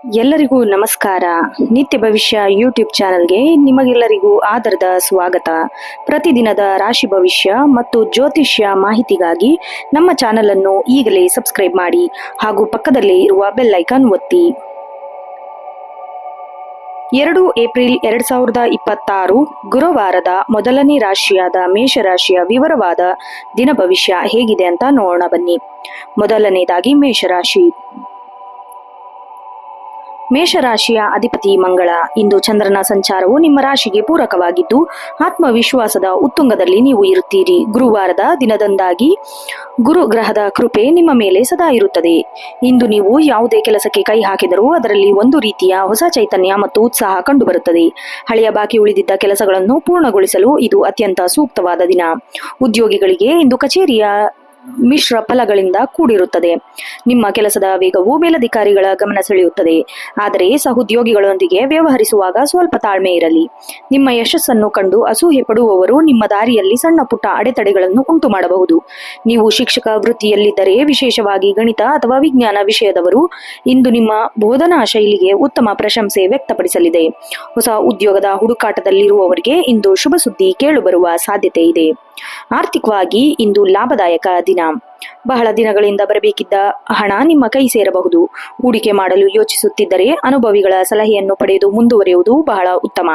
ಎಲ್ಲರಿಗೂ ನಮಸ್ಕಾರ. ನಿತ್ಯ ಭವಿಷ್ಯ ಯೂಟ್ಯೂಬ್ ಚಾನೆಲ್ಗೆ ನಿಮಗೆಲ್ಲರಿಗೂ ಆದರದ ಸ್ವಾಗತ. ಪ್ರತಿದಿನದ ರಾಶಿ ಭವಿಷ್ಯ ಮತ್ತು ಜ್ಯೋತಿಷ್ಯ ಮಾಹಿತಿಗಾಗಿ ನಮ್ಮ ಚಾನೆಲ್ ಅನ್ನು ಈಗಲೇ ಸಬ್ಸ್ಕ್ರೈಬ್ ಮಾಡಿ ಹಾಗೂ ಪಕ್ಕದಲ್ಲೇ ಇರುವ ಬೆಲ್ ಐಕಾನ್ ಒತ್ತಿ. 2 ಏಪ್ರಿಲ್ 2026 ಗುರುವಾರದ ಮೊದಲನೇ ರಾಶಿಯಾದ ಮೇಷರಾಶಿಯ ವಿವರವಾದ ದಿನ ಭವಿಷ್ಯ ಹೇಗಿದೆ ಅಂತ ನೋಡೋಣ ಬನ್ನಿ. ಮೊದಲನೇದಾಗಿ ಮೇಷರಾಶಿ. ಮೇಷರಾಶಿಯ ಅಧಿಪತಿ ಮಂಗಳ. ಇಂದು ಚಂದ್ರನ ಸಂಚಾರವು ನಿಮ್ಮ ರಾಶಿಗೆ ಪೂರಕವಾಗಿದ್ದು ಆತ್ಮವಿಶ್ವಾಸದ ಉತ್ತುಂಗದಲ್ಲಿ ನೀವು ಇರುತ್ತೀರಿ. ಗುರುವಾರದ ದಿನದಂದಾಗಿ ಗುರು ಗ್ರಹದ ಕೃಪೆ ನಿಮ್ಮ ಮೇಲೆ ಸದಾ ಇರುತ್ತದೆ. ಇಂದು ನೀವು ಯಾವುದೇ ಕೆಲಸಕ್ಕೆ ಕೈ ಹಾಕಿದರೂ ಅದರಲ್ಲಿ ಒಂದು ರೀತಿಯ ಹೊಸ ಚೈತನ್ಯ ಮತ್ತು ಉತ್ಸಾಹ ಕಂಡುಬರುತ್ತದೆ. ಹಳೆಯ ಬಾಕಿ ಉಳಿದಿದ್ದ ಕೆಲಸಗಳನ್ನು ಪೂರ್ಣಗೊಳಿಸಲು ಇದು ಅತ್ಯಂತ ಸೂಕ್ತವಾದ ದಿನ. ಉದ್ಯೋಗಿಗಳಿಗೆ ಇಂದು ಕಚೇರಿಯ ಮಿಶ್ರ ಫಲಗಳಿಂದ ಕೂಡಿರುತ್ತದೆ. ನಿಮ್ಮ ಕೆಲಸದ ವೇಗವು ಮೇಲಧಿಕಾರಿಗಳ ಗಮನ ಸೆಳೆಯುತ್ತದೆ. ಆದರೆ ಸಹೋದ್ಯೋಗಿಗಳೊಂದಿಗೆ ವ್ಯವಹರಿಸುವಾಗ ಸ್ವಲ್ಪ ತಾಳ್ಮೆ ಇರಲಿ. ನಿಮ್ಮ ಯಶಸ್ಸನ್ನು ಕಂಡು ಅಸೂಹೆ ಪಡುವವರು ನಿಮ್ಮ ದಾರಿಯಲ್ಲಿ ಸಣ್ಣ ಪುಟ್ಟ ಅಡೆತಡೆಗಳನ್ನು ಉಂಟು ಮಾಡಬಹುದು. ನೀವು ಶಿಕ್ಷಕ ವೃತ್ತಿಯಲ್ಲಿದ್ದರೆ, ವಿಶೇಷವಾಗಿ ಗಣಿತ ಅಥವಾ ವಿಜ್ಞಾನ ವಿಷಯದವರು, ಇಂದು ನಿಮ್ಮ ಬೋಧನಾ ಶೈಲಿಗೆ ಉತ್ತಮ ಪ್ರಶಂಸೆ ವ್ಯಕ್ತಪಡಿಸಲಿದೆ. ಹೊಸ ಉದ್ಯೋಗದ ಹುಡುಕಾಟದಲ್ಲಿರುವವರಿಗೆ ಇಂದು ಶುಭ ಸುದ್ದಿ ಕೇಳುಬರುವ ಸಾಧ್ಯತೆ ಇದೆ. ಆರ್ಥಿಕವಾಗಿ ಇಂದು ಲಾಭದಾಯಕ ದಿನ. ಬಹಳ ದಿನಗಳಿಂದ ಬರಬೇಕಿದ್ದ ಹಣ ನಿಮ್ಮ ಕೈ ಸೇರಬಹುದು. ಹೂಡಿಕೆ ಮಾಡಲು ಯೋಚಿಸುತ್ತಿದ್ದರೆ ಅನುಭವಿಗಳ ಸಲಹೆಯನ್ನು ಪಡೆದು ಮುಂದುವರಿಯುವುದು ಬಹಳ ಉತ್ತಮ.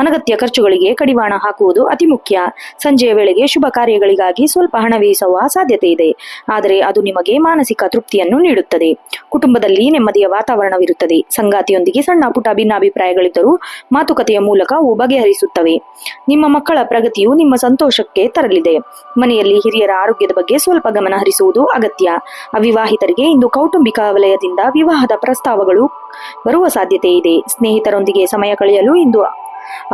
ಅನಗತ್ಯ ಖರ್ಚುಗಳಿಗೆ ಕಡಿವಾಣ ಹಾಕುವುದು ಅತಿ ಮುಖ್ಯ. ಸಂಜೆಯ ವೇಳೆಗೆ ಶುಭ ಕಾರ್ಯಗಳಿಗಾಗಿ ಸ್ವಲ್ಪ ಹಣ ವ್ಯಯಿಸುವ ಸಾಧ್ಯತೆ ಇದೆ, ಆದರೆ ಅದು ನಿಮಗೆ ಮಾನಸಿಕ ತೃಪ್ತಿಯನ್ನು ನೀಡುತ್ತದೆ. ಕುಟುಂಬದಲ್ಲಿ ನೆಮ್ಮದಿಯ ವಾತಾವರಣವಿರುತ್ತದೆ. ಸಂಗಾತಿಯೊಂದಿಗೆ ಸಣ್ಣ ಪುಟ್ಟ ಭಿನ್ನಾಭಿಪ್ರಾಯಗಳಿದ್ದರೂ ಮಾತುಕತೆಯ ಮೂಲಕ ಅವು ಬಗೆಹರಿಸುತ್ತವೆ. ನಿಮ್ಮ ಮಕ್ಕಳ ಪ್ರಗತಿಯು ನಿಮ್ಮ ಸಂತೋಷಕ್ಕೆ ತರಲಿದೆ. ಮನೆಯಲ್ಲಿ ಹಿರಿಯರ ಆರೋಗ್ಯದ ಬಗ್ಗೆ ಸ್ವಲ್ಪ ಗಮನ ಹರಿಸುವುದು ಅಗತ್ಯ. ಅವಿವಾಹಿತರಿಗೆ ಇಂದು ಕೌಟುಂಬಿಕ ವಲಯದಿಂದ ವಿವಾಹದ ಪ್ರಸ್ತಾವಗಳು ಬರುವ ಸಾಧ್ಯತೆ ಇದೆ. ಸ್ನೇಹಿತರೊಂದಿಗೆ ಸಮಯ ಕಳೆಯಲು ಇಂದು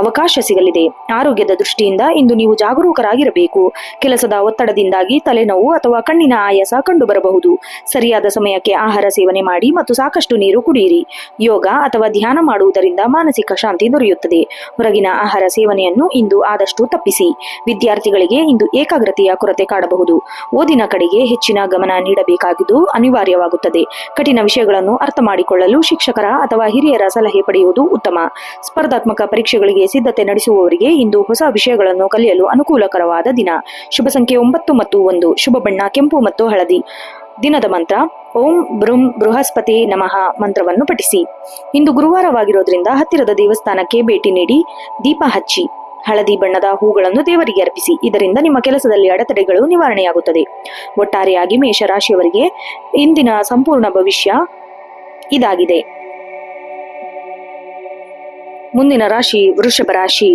ಅವಕಾಶ ಸಿಗಲಿದೆ. ಆರೋಗ್ಯದ ದೃಷ್ಟಿಯಿಂದ ಇಂದು ನೀವು ಜಾಗರೂಕರಾಗಿರಬೇಕು. ಕೆಲಸದ ಒತ್ತಡದಿಂದಾಗಿ ತಲೆನೋವು ಅಥವಾ ಕಣ್ಣಿನ ಆಯಾಸ ಕಂಡುಬರಬಹುದು. ಸರಿಯಾದ ಸಮಯಕ್ಕೆ ಆಹಾರ ಸೇವನೆ ಮಾಡಿ ಮತ್ತು ಸಾಕಷ್ಟು ನೀರು ಕುಡಿಯಿರಿ. ಯೋಗ ಅಥವಾ ಧ್ಯಾನ ಮಾಡುವುದರಿಂದ ಮಾನಸಿಕ ಶಾಂತಿ ದೊರೆಯುತ್ತದೆ. ಹೊರಗಿನ ಆಹಾರ ಸೇವನೆಯನ್ನು ಇಂದು ಆದಷ್ಟು ತಪ್ಪಿಸಿ. ವಿದ್ಯಾರ್ಥಿಗಳಿಗೆ ಇಂದು ಏಕಾಗ್ರತೆಯ ಕೊರತೆ ಕಾಡಬಹುದು. ಓದಿನ ಕಡೆಗೆ ಹೆಚ್ಚಿನ ಗಮನ ನೀಡಬೇಕಾಗಿದ್ದು ಅನಿವಾರ್ಯವಾಗುತ್ತದೆ. ಕಠಿಣ ವಿಷಯಗಳನ್ನು ಅರ್ಥ ಮಾಡಿಕೊಳ್ಳಲು ಶಿಕ್ಷಕರ ಅಥವಾ ಹಿರಿಯರ ಸಲಹೆ ಪಡೆಯುವುದು ಉತ್ತಮ. ಸ್ಪರ್ಧಾತ್ಮಕ ಪರೀಕ್ಷೆಗಳಿಗೆ ಸಿದ್ಧತೆ ನಡೆಸುವವರಿಗೆ ಇಂದು ಹೊಸ ವಿಷಯಗಳನ್ನು ಕಲಿಯಲು ಅನುಕೂಲಕರವಾದ ದಿನ. ಶುಭ ಸಂಖ್ಯೆ 9 ಮತ್ತು 1. ಶುಭ ಬಣ್ಣ ಕೆಂಪು ಮತ್ತು ಹಳದಿ. ದಿನದ ಮಂತ್ರ ಓಂ ಬೃಂ ಬೃಹಸ್ಪತಿ ನಮಃ ಮಂತ್ರವನ್ನು ಪಠಿಸಿ. ಇಂದು ಗುರುವಾರವಾಗಿರೋದ್ರಿಂದ ಹತ್ತಿರದ ದೇವಸ್ಥಾನಕ್ಕೆ ಭೇಟಿ ನೀಡಿ ದೀಪ ಹಚ್ಚಿ ಹಳದಿ ಬಣ್ಣದ ಹೂಗಳನ್ನು ದೇವರಿಗೆ ಅರ್ಪಿಸಿ. ಇದರಿಂದ ನಿಮ್ಮ ಕೆಲಸದಲ್ಲಿ ಅಡೆತಡೆಗಳು ನಿವಾರಣೆಯಾಗುತ್ತದೆ. ಒಟ್ಟಾರೆಯಾಗಿ ಮೇಷರಾಶಿಯವರಿಗೆ ಇಂದಿನ ಸಂಪೂರ್ಣ ಭವಿಷ್ಯ ಇದಾಗಿದೆ. ಮುಂದಿನ ರಾಶಿ ವೃಷಭ ರಾಶಿ.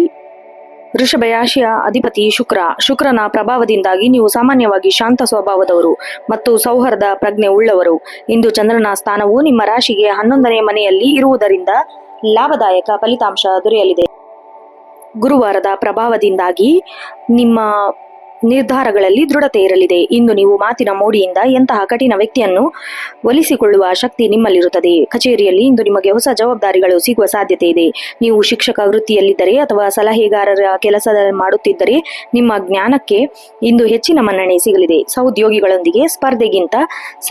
ವೃಷಭ ರಾಶಿಯ ಅಧಿಪತಿ ಶುಕ್ರನ ಪ್ರಭಾವದಿಂದಾಗಿ ನೀವು ಸಾಮಾನ್ಯವಾಗಿ ಶಾಂತ ಸ್ವಭಾವದವರು ಮತ್ತು ಸೌಹಾರ್ದ ಪ್ರಜ್ಞೆ ಉಳ್ಳವರು. ಇಂದು ಚಂದ್ರನ ಸ್ಥಾನವು ನಿಮ್ಮ ರಾಶಿಗೆ 11ನೇ ಮನೆಯಲ್ಲಿ ಇರುವುದರಿಂದ ಲಾಭದಾಯಕ ಫಲಿತಾಂಶ ದೊರೆಯಲಿದೆ. ಗುರುವಾರದ ಪ್ರಭಾವದಿಂದಾಗಿ ನಿಮ್ಮ ನಿರ್ಧಾರಗಳಲ್ಲಿ ದೃಢತೆ ಇರಲಿದೆ. ಇಂದು ನೀವು ಮಾತಿನ ಮೋಡಿಯಿಂದ ಎಂತಹ ಕಠಿಣ ವ್ಯಕ್ತಿಯನ್ನು ಒಲಿಸಿಕೊಳ್ಳುವ ಶಕ್ತಿ ನಿಮ್ಮಲ್ಲಿರುತ್ತದೆ. ಕಚೇರಿಯಲ್ಲಿ ಇಂದು ನಿಮಗೆ ಹೊಸ ಜವಾಬ್ದಾರಿಗಳು ಸಿಗುವ ಸಾಧ್ಯತೆ ಇದೆ. ನೀವು ಶಿಕ್ಷಕ ವೃತ್ತಿಯಲ್ಲಿದ್ದರೆ ಅಥವಾ ಸಲಹೆಗಾರರ ಕೆಲಸ ಮಾಡುತ್ತಿದ್ದರೆ ನಿಮ್ಮ ಜ್ಞಾನಕ್ಕೆ ಇಂದು ಹೆಚ್ಚಿನ ಮನ್ನಣೆ ಸಿಗಲಿದೆ. ಸಹೋದ್ಯೋಗಿಗಳೊಂದಿಗೆ ಸ್ಪರ್ಧೆಗಿಂತ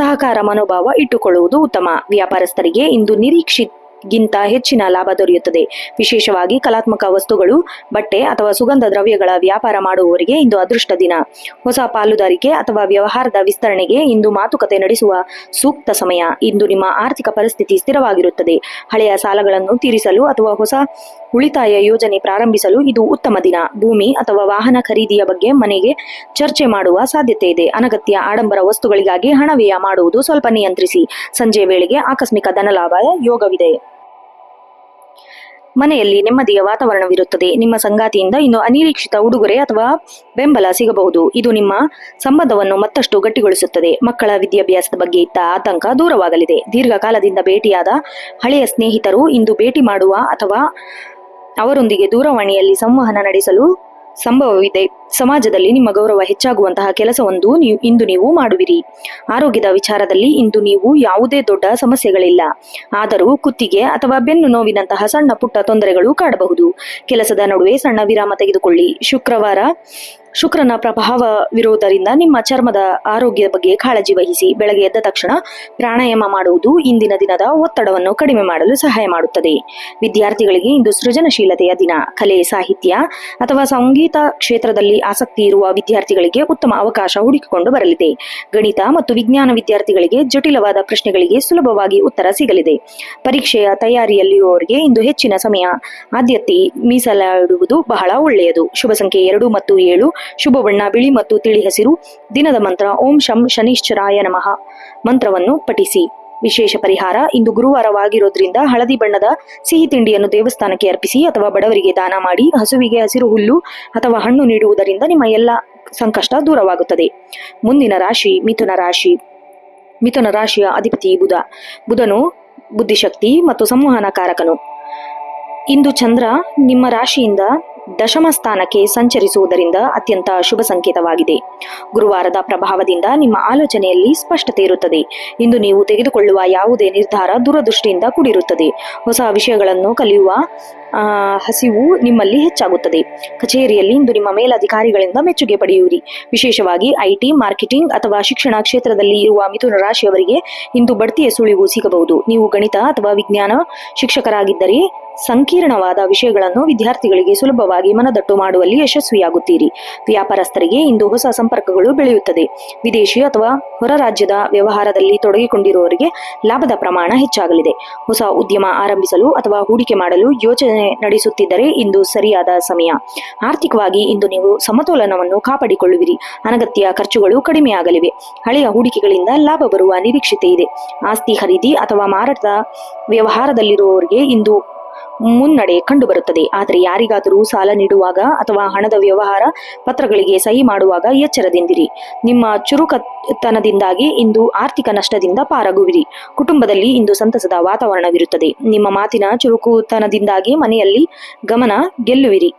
ಸಹಕಾರ ಮನೋಭಾವ ಇಟ್ಟುಕೊಳ್ಳುವುದು ಉತ್ತಮ. ವ್ಯಾಪಾರಸ್ಥರಿಗೆ ಇಂದು ಗಿಂತ ಹೆಚ್ಚಿನ ಲಾಭ ದೊರೆಯುತ್ತದೆ. ವಿಶೇಷವಾಗಿ ಕಲಾತ್ಮಕ ವಸ್ತುಗಳು, ಬಟ್ಟೆ ಅಥವಾ ಸುಗಂಧ ದ್ರವ್ಯಗಳ ವ್ಯಾಪಾರ ಮಾಡುವವರಿಗೆ ಇಂದು ಅದೃಷ್ಟ ದಿನ. ಹೊಸ ಪಾಲುದಾರಿಕೆ ಅಥವಾ ವ್ಯವಹಾರದ ವಿಸ್ತರಣೆಗೆ ಇಂದು ಮಾತುಕತೆ ನಡೆಸುವ ಸೂಕ್ತ ಸಮಯ. ಇಂದು ನಿಮ್ಮ ಆರ್ಥಿಕ ಪರಿಸ್ಥಿತಿ ಸ್ಥಿರವಾಗಿರುತ್ತದೆ. ಹಳೆಯ ಸಾಲಗಳನ್ನು ತೀರಿಸಲು ಅಥವಾ ಹೊಸ ಉಳಿತಾಯ ಯೋಜನೆ ಪ್ರಾರಂಭಿಸಲು ಇದು ಉತ್ತಮ ದಿನ. ಭೂಮಿ ಅಥವಾ ವಾಹನ ಖರೀದಿಯ ಬಗ್ಗೆ ಮನೆಗೆ ಚರ್ಚೆ ಮಾಡುವ ಸಾಧ್ಯತೆ ಇದೆ. ಅನಗತ್ಯ ಆಡಂಬರ ವಸ್ತುಗಳಿಗಾಗಿ ಹಣ ವ್ಯಯ ಮಾಡುವುದು ಸ್ವಲ್ಪ ನಿಯಂತ್ರಿಸಿ. ಸಂಜೆಯ ವೇಳೆಗೆ ಆಕಸ್ಮಿಕ ಧನಲಾಭ ಯೋಗವಿದೆ. ಮನೆಯಲ್ಲಿ ನೆಮ್ಮದಿಯ ವಾತಾವರಣವಿರುತ್ತದೆ. ನಿಮ್ಮ ಸಂಗಾತಿಯಿಂದ ಇನ್ನು ಅನಿರೀಕ್ಷಿತ ಉಡುಗೊರೆ ಅಥವಾ ಬೆಂಬಲ ಸಿಗಬಹುದು. ಇದು ನಿಮ್ಮ ಸಂಬಂಧವನ್ನು ಮತ್ತಷ್ಟು ಗಟ್ಟಿಗೊಳಿಸುತ್ತದೆ. ಮಕ್ಕಳ ವಿದ್ಯಾಭ್ಯಾಸದ ಬಗ್ಗೆ ಇದ್ದ ಆತಂಕ ದೂರವಾಗಲಿದೆ. ದೀರ್ಘಕಾಲದಿಂದ ಭೇಟಿಯಾದ ಹಳೆಯ ಸ್ನೇಹಿತರು ಇಂದು ಭೇಟಿ ಮಾಡುವ ಅಥವಾ ಅವರೊಂದಿಗೆ ದೂರವಾಣಿಯಲ್ಲಿ ಸಂವಹನ ನಡೆಸಲು ಸಂಭವವಿದೆ. ಸಮಾಜದಲ್ಲಿ ನಿಮ್ಮ ಗೌರವ ಹೆಚ್ಚಾಗುವಂತಹ ಕೆಲಸವೊಂದು ಇಂದು ನೀವು ಮಾಡುವಿರಿ. ಆರೋಗ್ಯದ ವಿಚಾರದಲ್ಲಿ ಇಂದು ನೀವು ಯಾವುದೇ ದೊಡ್ಡ ಸಮಸ್ಯೆಗಳಿಲ್ಲ. ಆದರೂ ಕುತ್ತಿಗೆ ಅಥವಾ ಬೆನ್ನು ನೋವಿನಂತಹ ಸಣ್ಣ ಪುಟ್ಟ ತೊಂದರೆಗಳು ಕಾಡಬಹುದು. ಕೆಲಸದ ನಡುವೆ ಸಣ್ಣ ವಿರಾಮ ತೆಗೆದುಕೊಳ್ಳಿ. ಶುಕ್ರನ ಪ್ರಭಾವವಿರುವುದರಿಂದ ನಿಮ್ಮ ಚರ್ಮದ ಆರೋಗ್ಯದ ಬಗ್ಗೆ ಕಾಳಜಿ ವಹಿಸಿ. ಬೆಳಗ್ಗೆ ಎದ್ದ ತಕ್ಷಣ ಪ್ರಾಣಾಯಾಮ ಮಾಡುವುದು ಇಂದಿನ ದಿನದ ಒತ್ತಡವನ್ನು ಕಡಿಮೆ ಮಾಡಲು ಸಹಾಯ ಮಾಡುತ್ತದೆ. ವಿದ್ಯಾರ್ಥಿಗಳಿಗೆ ಇಂದು ಸೃಜನಶೀಲತೆಯ ದಿನ. ಕಲೆ, ಸಾಹಿತ್ಯ ಅಥವಾ ಸಂಗೀತ ಕ್ಷೇತ್ರದಲ್ಲಿ ಆಸಕ್ತಿ ಇರುವ ವಿದ್ಯಾರ್ಥಿಗಳಿಗೆ ಉತ್ತಮ ಅವಕಾಶ ಹುಡುಕಿಕೊಂಡು ಬರಲಿದೆ. ಗಣಿತ ಮತ್ತು ವಿಜ್ಞಾನ ವಿದ್ಯಾರ್ಥಿಗಳಿಗೆ ಜಟಿಲವಾದ ಪ್ರಶ್ನೆಗಳಿಗೆ ಸುಲಭವಾಗಿ ಉತ್ತರ ಸಿಗಲಿದೆ. ಪರೀಕ್ಷೆಯ ತಯಾರಿಯಲ್ಲಿರುವವರಿಗೆ ಇಂದು ಹೆಚ್ಚಿನ ಸಮಯ ಆದ್ಯತೆ ಮೀಸಲಾಡುವುದು ಬಹಳ ಒಳ್ಳೆಯದು. ಶುಭ ಸಂಖ್ಯೆ 2 ಮತ್ತು 7. ಶುಭ ಬಣ್ಣ ಬಿಳಿ ಮತ್ತು ತಿಳಿ ಹಸಿರು. ದಿನದ ಮಂತ್ರ ಓಂ ಶಂ ಶನಿಶ್ಚರಾಯ ನಮಃ ಮಂತ್ರವನ್ನು ಪಠಿಸಿ. ವಿಶೇಷ ಪರಿಹಾರ: ಇಂದು ಗುರುವಾರವಾಗಿರೋದ್ರಿಂದ ಹಳದಿ ಬಣ್ಣದ ಸಿಹಿ ತಿಂಡಿಯನ್ನು ದೇವಸ್ಥಾನಕ್ಕೆ ಅರ್ಪಿಸಿ ಅಥವಾ ಬಡವರಿಗೆ ದಾನ ಮಾಡಿ. ಹಸುವಿಗೆ ಹಸಿರು ಹುಲ್ಲು ಅಥವಾ ಹಣ್ಣು ನೀಡುವುದರಿಂದ ನಿಮ್ಮ ಎಲ್ಲ ಸಂಕಷ್ಟ ದೂರವಾಗುತ್ತದೆ. ಮುಂದಿನ ರಾಶಿ ಮಿಥುನ ರಾಶಿ. ಮಿಥುನ ರಾಶಿಯ ಅಧಿಪತಿ ಬುಧನು ಬುದ್ಧಿಶಕ್ತಿ ಮತ್ತು ಸಂವಹನ ಕಾರಕನು. ಇಂದು ಚಂದ್ರ ನಿಮ್ಮ ರಾಶಿಯಿಂದ ದಶಮ ಸ್ಥಾನಕ್ಕೆ ಸಂಚರಿಸುವುದರಿಂದ ಅತ್ಯಂತ ಶುಭ ಸಂಕೇತವಾಗಿದೆ. ಗುರುವಾರದ ಪ್ರಭಾವದಿಂದ ನಿಮ್ಮ ಆಲೋಚನೆಯಲ್ಲಿ ಸ್ಪಷ್ಟತೆ ಇರುತ್ತದೆ. ಇಂದು ನೀವು ತೆಗೆದುಕೊಳ್ಳುವ ಯಾವುದೇ ನಿರ್ಧಾರ ದೂರದೃಷ್ಟಿಯಿಂದ ಕೂಡಿರುತ್ತದೆ. ಹೊಸ ವಿಷಯಗಳನ್ನು ಕಲಿಯುವ ಹಸಿವು ನಿಮ್ಮಲ್ಲಿ ಹೆಚ್ಚಾಗುತ್ತದೆ. ಕಚೇರಿಯಲ್ಲಿ ಇಂದು ನಿಮ್ಮ ಮೇಲಧಿಕಾರಿಗಳಿಂದ ಮೆಚ್ಚುಗೆ ಪಡೆಯುವಿರಿ. ವಿಶೇಷವಾಗಿ IT, ಮಾರ್ಕೆಟಿಂಗ್ ಅಥವಾ ಶಿಕ್ಷಣ ಕ್ಷೇತ್ರದಲ್ಲಿ ಇರುವ ಮಿಥುನ ರಾಶಿಯವರಿಗೆ ಇಂದು ಬಡ್ತಿಯ ಸುಳಿವು ಸಿಗಬಹುದು. ನೀವು ಗಣಿತ ಅಥವಾ ವಿಜ್ಞಾನ ಶಿಕ್ಷಕರಾಗಿದ್ದರೆ ಸಂಕೀರ್ಣವಾದ ವಿಷಯಗಳನ್ನು ವಿದ್ಯಾರ್ಥಿಗಳಿಗೆ ಸುಲಭವಾಗಿ ಮನದಟ್ಟು ಮಾಡುವಲ್ಲಿ ಯಶಸ್ವಿಯಾಗುತ್ತೀರಿ. ವ್ಯಾಪಾರಸ್ಥರಿಗೆ ಇಂದು ಹೊಸ ಸಂಪರ್ಕಗಳು ಬೆಳೆಯುತ್ತದೆ. ವಿದೇಶಿ ಅಥವಾ ಹೊರ ರಾಜ್ಯದ ವ್ಯವಹಾರದಲ್ಲಿ ತೊಡಗಿಕೊಂಡಿರುವವರಿಗೆ ಲಾಭದ ಪ್ರಮಾಣ ಹೆಚ್ಚಾಗಲಿದೆ. ಹೊಸ ಉದ್ಯಮ ಆರಂಭಿಸಲು ಅಥವಾ ಹೂಡಿಕೆ ಮಾಡಲು ಯೋಚನೆ ನಡೆಸುತ್ತಿದ್ದರೆ ಇಂದು ಸರಿಯಾದ ಸಮಯ. ಆರ್ಥಿಕವಾಗಿ ಇಂದು ನೀವು ಸಮತೋಲನವನ್ನು ಕಾಪಾಡಿಕೊಳ್ಳುವಿರಿ. ಅನಗತ್ಯ ಖರ್ಚುಗಳು ಕಡಿಮೆಯಾಗಲಿವೆ. ಹಳೆಯ ಹೂಡಿಕೆಗಳಿಂದ ಲಾಭ ಬರುವ ನಿರೀಕ್ಷತೆ ಇದೆ. ಆಸ್ತಿ ಖರೀದಿ ಅಥವಾ ಮಾರಾಟದ ವ್ಯವಹಾರದಲ್ಲಿರುವವರಿಗೆ ಇಂದು ಮುನ್ನಡೆ ಕಂಡುಬರುತ್ತದೆ. ಆದರೆ ಯಾರಿಗಾದರೂ ಸಾಲ ನೀಡುವಾಗ ಅಥವಾ ಹಣದ ವ್ಯವಹಾರ ಪತ್ರಗಳಿಗೆ ಸಹಿ ಮಾಡುವಾಗ ಎಚ್ಚರದಿಂದಿರಿ. ನಿಮ್ಮ ಚುರುಕತನದಿಂದಾಗಿ ಇಂದು ಆರ್ಥಿಕ ನಷ್ಟದಿಂದ ಪಾರಾಗುವಿರಿ. ಕುಟುಂಬದಲ್ಲಿ ಇಂದು ಸಂತಸದ ವಾತಾವರಣವಿರುತ್ತದೆ. ನಿಮ್ಮ ಮಾತಿನ ಚುರುಕುತನದಿಂದಾಗಿ ಮನೆಯಲ್ಲಿ ಗಮನ ಗೆಲ್ಲುವಿರಿ.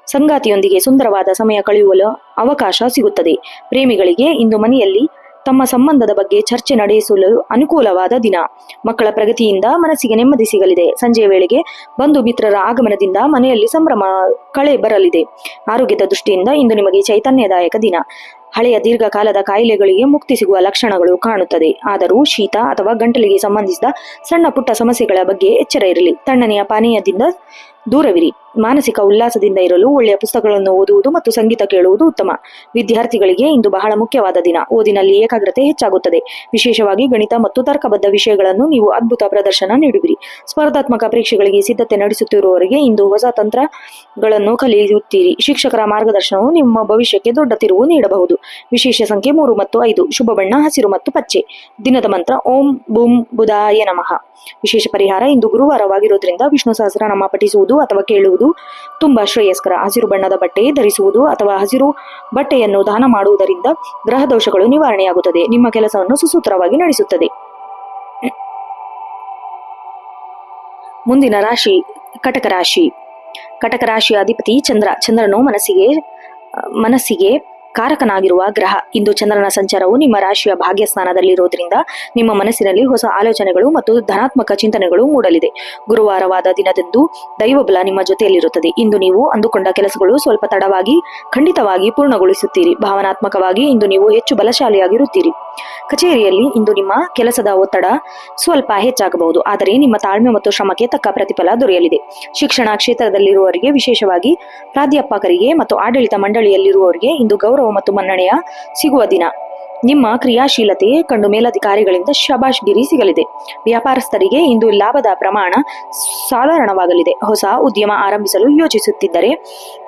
ಸಂಗಾತಿಯೊಂದಿಗೆ ಸುಂದರವಾದ ಸಮಯ ಕಳೆಯುವ ಅವಕಾಶ ಸಿಗುತ್ತದೆ. ಪ್ರೇಮಿಗಳಿಗೆ ಇಂದು ಮನೆಯಲ್ಲಿ ತಮ್ಮ ಸಂಬಂಧದ ಬಗ್ಗೆ ಚರ್ಚೆ ನಡೆಸಲು ಅನುಕೂಲವಾದ ದಿನ. ಮಕ್ಕಳ ಪ್ರಗತಿಯಿಂದ ಮನಸ್ಸಿಗೆ ನೆಮ್ಮದಿ ಸಿಗಲಿದೆ. ಸಂಜೆಯ ವೇಳೆಗೆ ಬಂಧು ಮಿತ್ರರ ಆಗಮನದಿಂದ ಮನೆಯಲ್ಲಿ ಸಂಭ್ರಮ ಕಳೆ ಬರಲಿದೆ. ಆರೋಗ್ಯದ ದೃಷ್ಟಿಯಿಂದ ಇಂದು ನಿಮಗೆ ಚೈತನ್ಯದಾಯಕ ದಿನ. ಹಳೆಯ ದೀರ್ಘಕಾಲದ ಕಾಯಿಲೆಗಳಿಗೆ ಮುಕ್ತಿ ಸಿಗುವ ಲಕ್ಷಣಗಳು ಕಾಣುತ್ತದೆ. ಆದರೂ ಶೀತ ಅಥವಾ ಗಂಟಲಿಗೆ ಸಂಬಂಧಿಸಿದ ಸಣ್ಣ ಪುಟ್ಟ ಸಮಸ್ಯೆಗಳ ಬಗ್ಗೆ ಎಚ್ಚರ ಇರಲಿ. ತಣ್ಣನೆಯ ಪಾನೀಯದಿಂದ ದೂರವಿರಿ. ಮಾನಸಿಕ ಉಲ್ಲಾಸದಿಂದ ಇರಲು ಒಳ್ಳೆಯ ಪುಸ್ತಕಗಳನ್ನು ಓದುವುದು ಮತ್ತು ಸಂಗೀತ ಕೇಳುವುದು ಉತ್ತಮ. ವಿದ್ಯಾರ್ಥಿಗಳಿಗೆ ಇಂದು ಬಹಳ ಮುಖ್ಯವಾದ ದಿನ. ಓದಿನಲ್ಲಿ ಏಕಾಗ್ರತೆ ಹೆಚ್ಚಾಗುತ್ತದೆ. ವಿಶೇಷವಾಗಿ ಗಣಿತ ಮತ್ತು ತರ್ಕಬದ್ಧ ವಿಷಯಗಳನ್ನು ನೀವು ಅದ್ಭುತ ಪ್ರದರ್ಶನ ನೀಡುವಿರಿ. ಸ್ಪರ್ಧಾತ್ಮಕ ಪರೀಕ್ಷೆಗಳಿಗೆ ಸಿದ್ಧತೆ ನಡೆಸುತ್ತಿರುವವರಿಗೆ ಇಂದು ಹೊಸ ತಂತ್ರಗಳನ್ನು ಕಲಿಯುತ್ತೀರಿ. ಶಿಕ್ಷಕರ ಮಾರ್ಗದರ್ಶನವು ನಿಮ್ಮ ಭವಿಷ್ಯಕ್ಕೆ ದೊಡ್ಡ ತಿರುವು ನೀಡಬಹುದು. ವಿಶೇಷ ಸಂಖ್ಯೆ 3 ಮತ್ತು 5. ಶುಭ ಬಣ್ಣ ಹಸಿರು ಮತ್ತು ಪಚ್ಚೆ. ದಿನದ ಮಂತ್ರ ಓಂ ಬುಂ ಬುಧಾಯ ನಮಃ. ವಿಶೇಷ ಪರಿಹಾರ: ಇಂದು ಗುರುವಾರವಾಗಿರುವುದರಿಂದ ವಿಷ್ಣು ಸಹಸ್ರನಾಮ ಪಠಿಸುವುದು ಅಥವಾ ಕೇಳುವುದು ತುಂಬಾ ಶ್ರೇಯಸ್ಕರ. ಹಸಿರು ಬಣ್ಣದ ಬಟ್ಟೆ ಧರಿಸುವುದು ಅಥವಾ ಹಸಿರು ಬಟ್ಟೆಯನ್ನು ದಾನ ಮಾಡುವುದರಿಂದ ಗ್ರಹ ದೋಷಗಳು ನಿವಾರಣೆಯಾಗುತ್ತದೆ. ನಿಮ್ಮ ಕೆಲಸವನ್ನು ಸುಸೂತ್ರವಾಗಿ ನಡೆಸುತ್ತದೆ. ಮುಂದಿನ ರಾಶಿ ಕಟಕ ರಾಶಿ. ಕಟಕ ರಾಶಿಯ ಅಧಿಪತಿ ಚಂದ್ರನು ಮನಸ್ಸಿಗೆ ಕಾರಕನಾಗಿರುವ ಗ್ರಹ. ಇಂದು ಚಂದ್ರನ ಸಂಚಾರವು ನಿಮ್ಮ ರಾಶಿಯ ಭಾಗ್ಯಸ್ಥಾನದಲ್ಲಿರುವುದರಿಂದ ನಿಮ್ಮ ಮನಸ್ಸಿನಲ್ಲಿ ಹೊಸ ಆಲೋಚನೆಗಳು ಮತ್ತು ಧನಾತ್ಮಕ ಚಿಂತನೆಗಳು ಮೂಡಲಿದೆ. ಗುರುವಾರವಾದ ದಿನದಂದು ದೈವಬಲ ನಿಮ್ಮ ಜೊತೆಯಲ್ಲಿರುತ್ತದೆ. ಇಂದು ನೀವು ಅಂದುಕೊಂಡ ಕೆಲಸಗಳು ಸ್ವಲ್ಪ ತಡವಾಗಿ ಖಂಡಿತವಾಗಿ ಪೂರ್ಣಗೊಳಿಸುತ್ತೀರಿ. ಭಾವನಾತ್ಮಕವಾಗಿ ಇಂದು ನೀವು ಹೆಚ್ಚು ಬಲಶಾಲಿಯಾಗಿರುತ್ತೀರಿ. ಕಚೇರಿಯಲ್ಲಿ ಇಂದು ನಿಮ್ಮ ಕೆಲಸದ ಒತ್ತಡ ಸ್ವಲ್ಪ ಹೆಚ್ಚಾಗಬಹುದು. ಆದರೆ ನಿಮ್ಮ ತಾಳ್ಮೆ ಮತ್ತು ಶ್ರಮಕ್ಕೆ ತಕ್ಕ ಪ್ರತಿಫಲ ದೊರೆಯಲಿದೆ. ಶಿಕ್ಷಣ ಕ್ಷೇತ್ರದಲ್ಲಿರುವವರಿಗೆ, ವಿಶೇಷವಾಗಿ ಪ್ರಾಧ್ಯಾಪಕರಿಗೆ ಮತ್ತು ಆಡಳಿತ ಮಂಡಳಿಯಲ್ಲಿರುವವರಿಗೆ ಇಂದು ಗೌರವ ಮತ್ತು ಮನ್ನಣೆಯ ಸಿಗುವ ದಿನ. ನಿಮ್ಮ ಕ್ರಿಯಾಶೀಲತೆ ಕಂಡು ಮೇಲಧಿಕಾರಿಗಳಿಂದ ಶಬಾಷ್ಗಿರಿ ಸಿಗಲಿದೆ. ವ್ಯಾಪಾರಸ್ಥರಿಗೆ ಇಂದು ಲಾಭದ ಪ್ರಮಾಣ ಸಾಧಾರಣವಾಗಲಿದೆ. ಹೊಸ ಉದ್ಯಮ ಆರಂಭಿಸಲು ಯೋಚಿಸುತ್ತಿದ್ದರೆ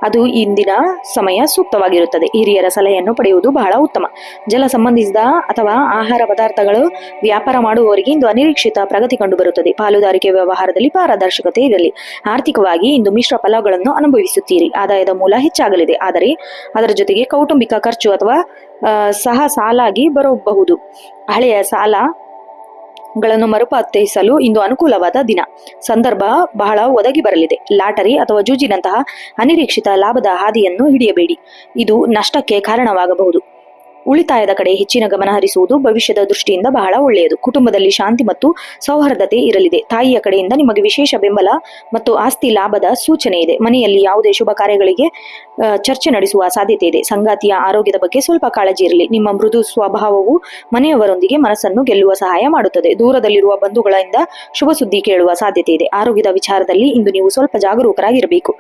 ಅದು ಇಂದಿನ ಸಮಯ ಸೂಕ್ತವಾಗಿರುತ್ತದೆ. ಹಿರಿಯರ ಸಲಹೆಯನ್ನು ಪಡೆಯುವುದು ಬಹಳ ಉತ್ತಮ. ಜಲ ಸಂಬಂಧಿಸಿದ ಅಥವಾ ಆಹಾರ ಪದಾರ್ಥಗಳು ವ್ಯಾಪಾರ ಮಾಡುವವರಿಗೆ ಇಂದು ಅನಿರೀಕ್ಷಿತ ಪ್ರಗತಿ ಕಂಡುಬರುತ್ತದೆ. ಪಾಲುದಾರಿಕೆ ವ್ಯವಹಾರದಲ್ಲಿ ಪಾರದರ್ಶಕತೆ ಇರಲಿ. ಆರ್ಥಿಕವಾಗಿ ಇಂದು ಮಿಶ್ರ ಫಲಗಳನ್ನು ಅನುಭವಿಸುತ್ತೀರಿ. ಆದಾಯದ ಮೂಲ ಹೆಚ್ಚಾಗಲಿದೆ. ಆದರೆ ಅದರ ಜೊತೆಗೆ ಕೌಟುಂಬಿಕ ಖರ್ಚು ಅಥವಾ ಸಾಲಾಗಿ ಬರಬಹುದು. ಹಳೆಯ ಸಾಲ ಗಳನ್ನು ಮರುಪಾವತಿಸಲು ಇಂದು ಅನುಕೂಲವಾದ ದಿನ. ಸಂದರ್ಭ ಬಹಳ ಒದಗಿ ಬರಲಿದೆ. ಲಾಟರಿ ಅಥವಾ ಜೂಜಿನಂತಹ ಅನಿರೀಕ್ಷಿತ ಲಾಭದ ಹಾದಿಯನ್ನು ಹಿಡಿಯಬೇಡಿ. ಇದು ನಷ್ಟಕ್ಕೆ ಕಾರಣವಾಗಬಹುದು. ಉಳಿತಾಯದ ಕಡೆ ಹೆಚ್ಚಿನ ಗಮನ ಹರಿಸುವುದು ಭವಿಷ್ಯದ ದೃಷ್ಟಿಯಿಂದ ಬಹಳ ಒಳ್ಳೆಯದು. ಕುಟುಂಬದಲ್ಲಿ ಶಾಂತಿ ಮತ್ತು ಸೌಹಾರ್ದತೆ ಇರಲಿದೆ. ತಾಯಿಯ ಕಡೆಯಿಂದ ನಿಮಗೆ ವಿಶೇಷ ಬೆಂಬಲ ಮತ್ತು ಆಸ್ತಿ ಲಾಭದ ಸೂಚನೆ ಇದೆ. ಮನೆಯಲ್ಲಿ ಯಾವುದೇ ಶುಭ ಕಾರ್ಯಗಳಿಗೆ ಚರ್ಚೆ ನಡೆಸುವ ಸಾಧ್ಯತೆ ಇದೆ. ಸಂಗಾತಿಯ ಆರೋಗ್ಯದ ಬಗ್ಗೆ ಸ್ವಲ್ಪ ಕಾಳಜಿ ಇರಲಿ. ನಿಮ್ಮ ಮೃದು ಸ್ವಭಾವವು ಮನೆಯವರೊಂದಿಗೆ ಮನಸ್ಸನ್ನು ಗೆಲ್ಲುವ ಸಹಾಯ ಮಾಡುತ್ತದೆ. ದೂರದಲ್ಲಿರುವ ಬಂಧುಗಳಿಂದ ಶುಭ ಸುದ್ದಿ ಕೇಳುವ ಸಾಧ್ಯತೆ ಇದೆ. ಆರೋಗ್ಯದ ವಿಚಾರದಲ್ಲಿ ಇಂದು ನೀವು ಸ್ವಲ್ಪ ಜಾಗರೂಕರಾಗಿರಬೇಕು.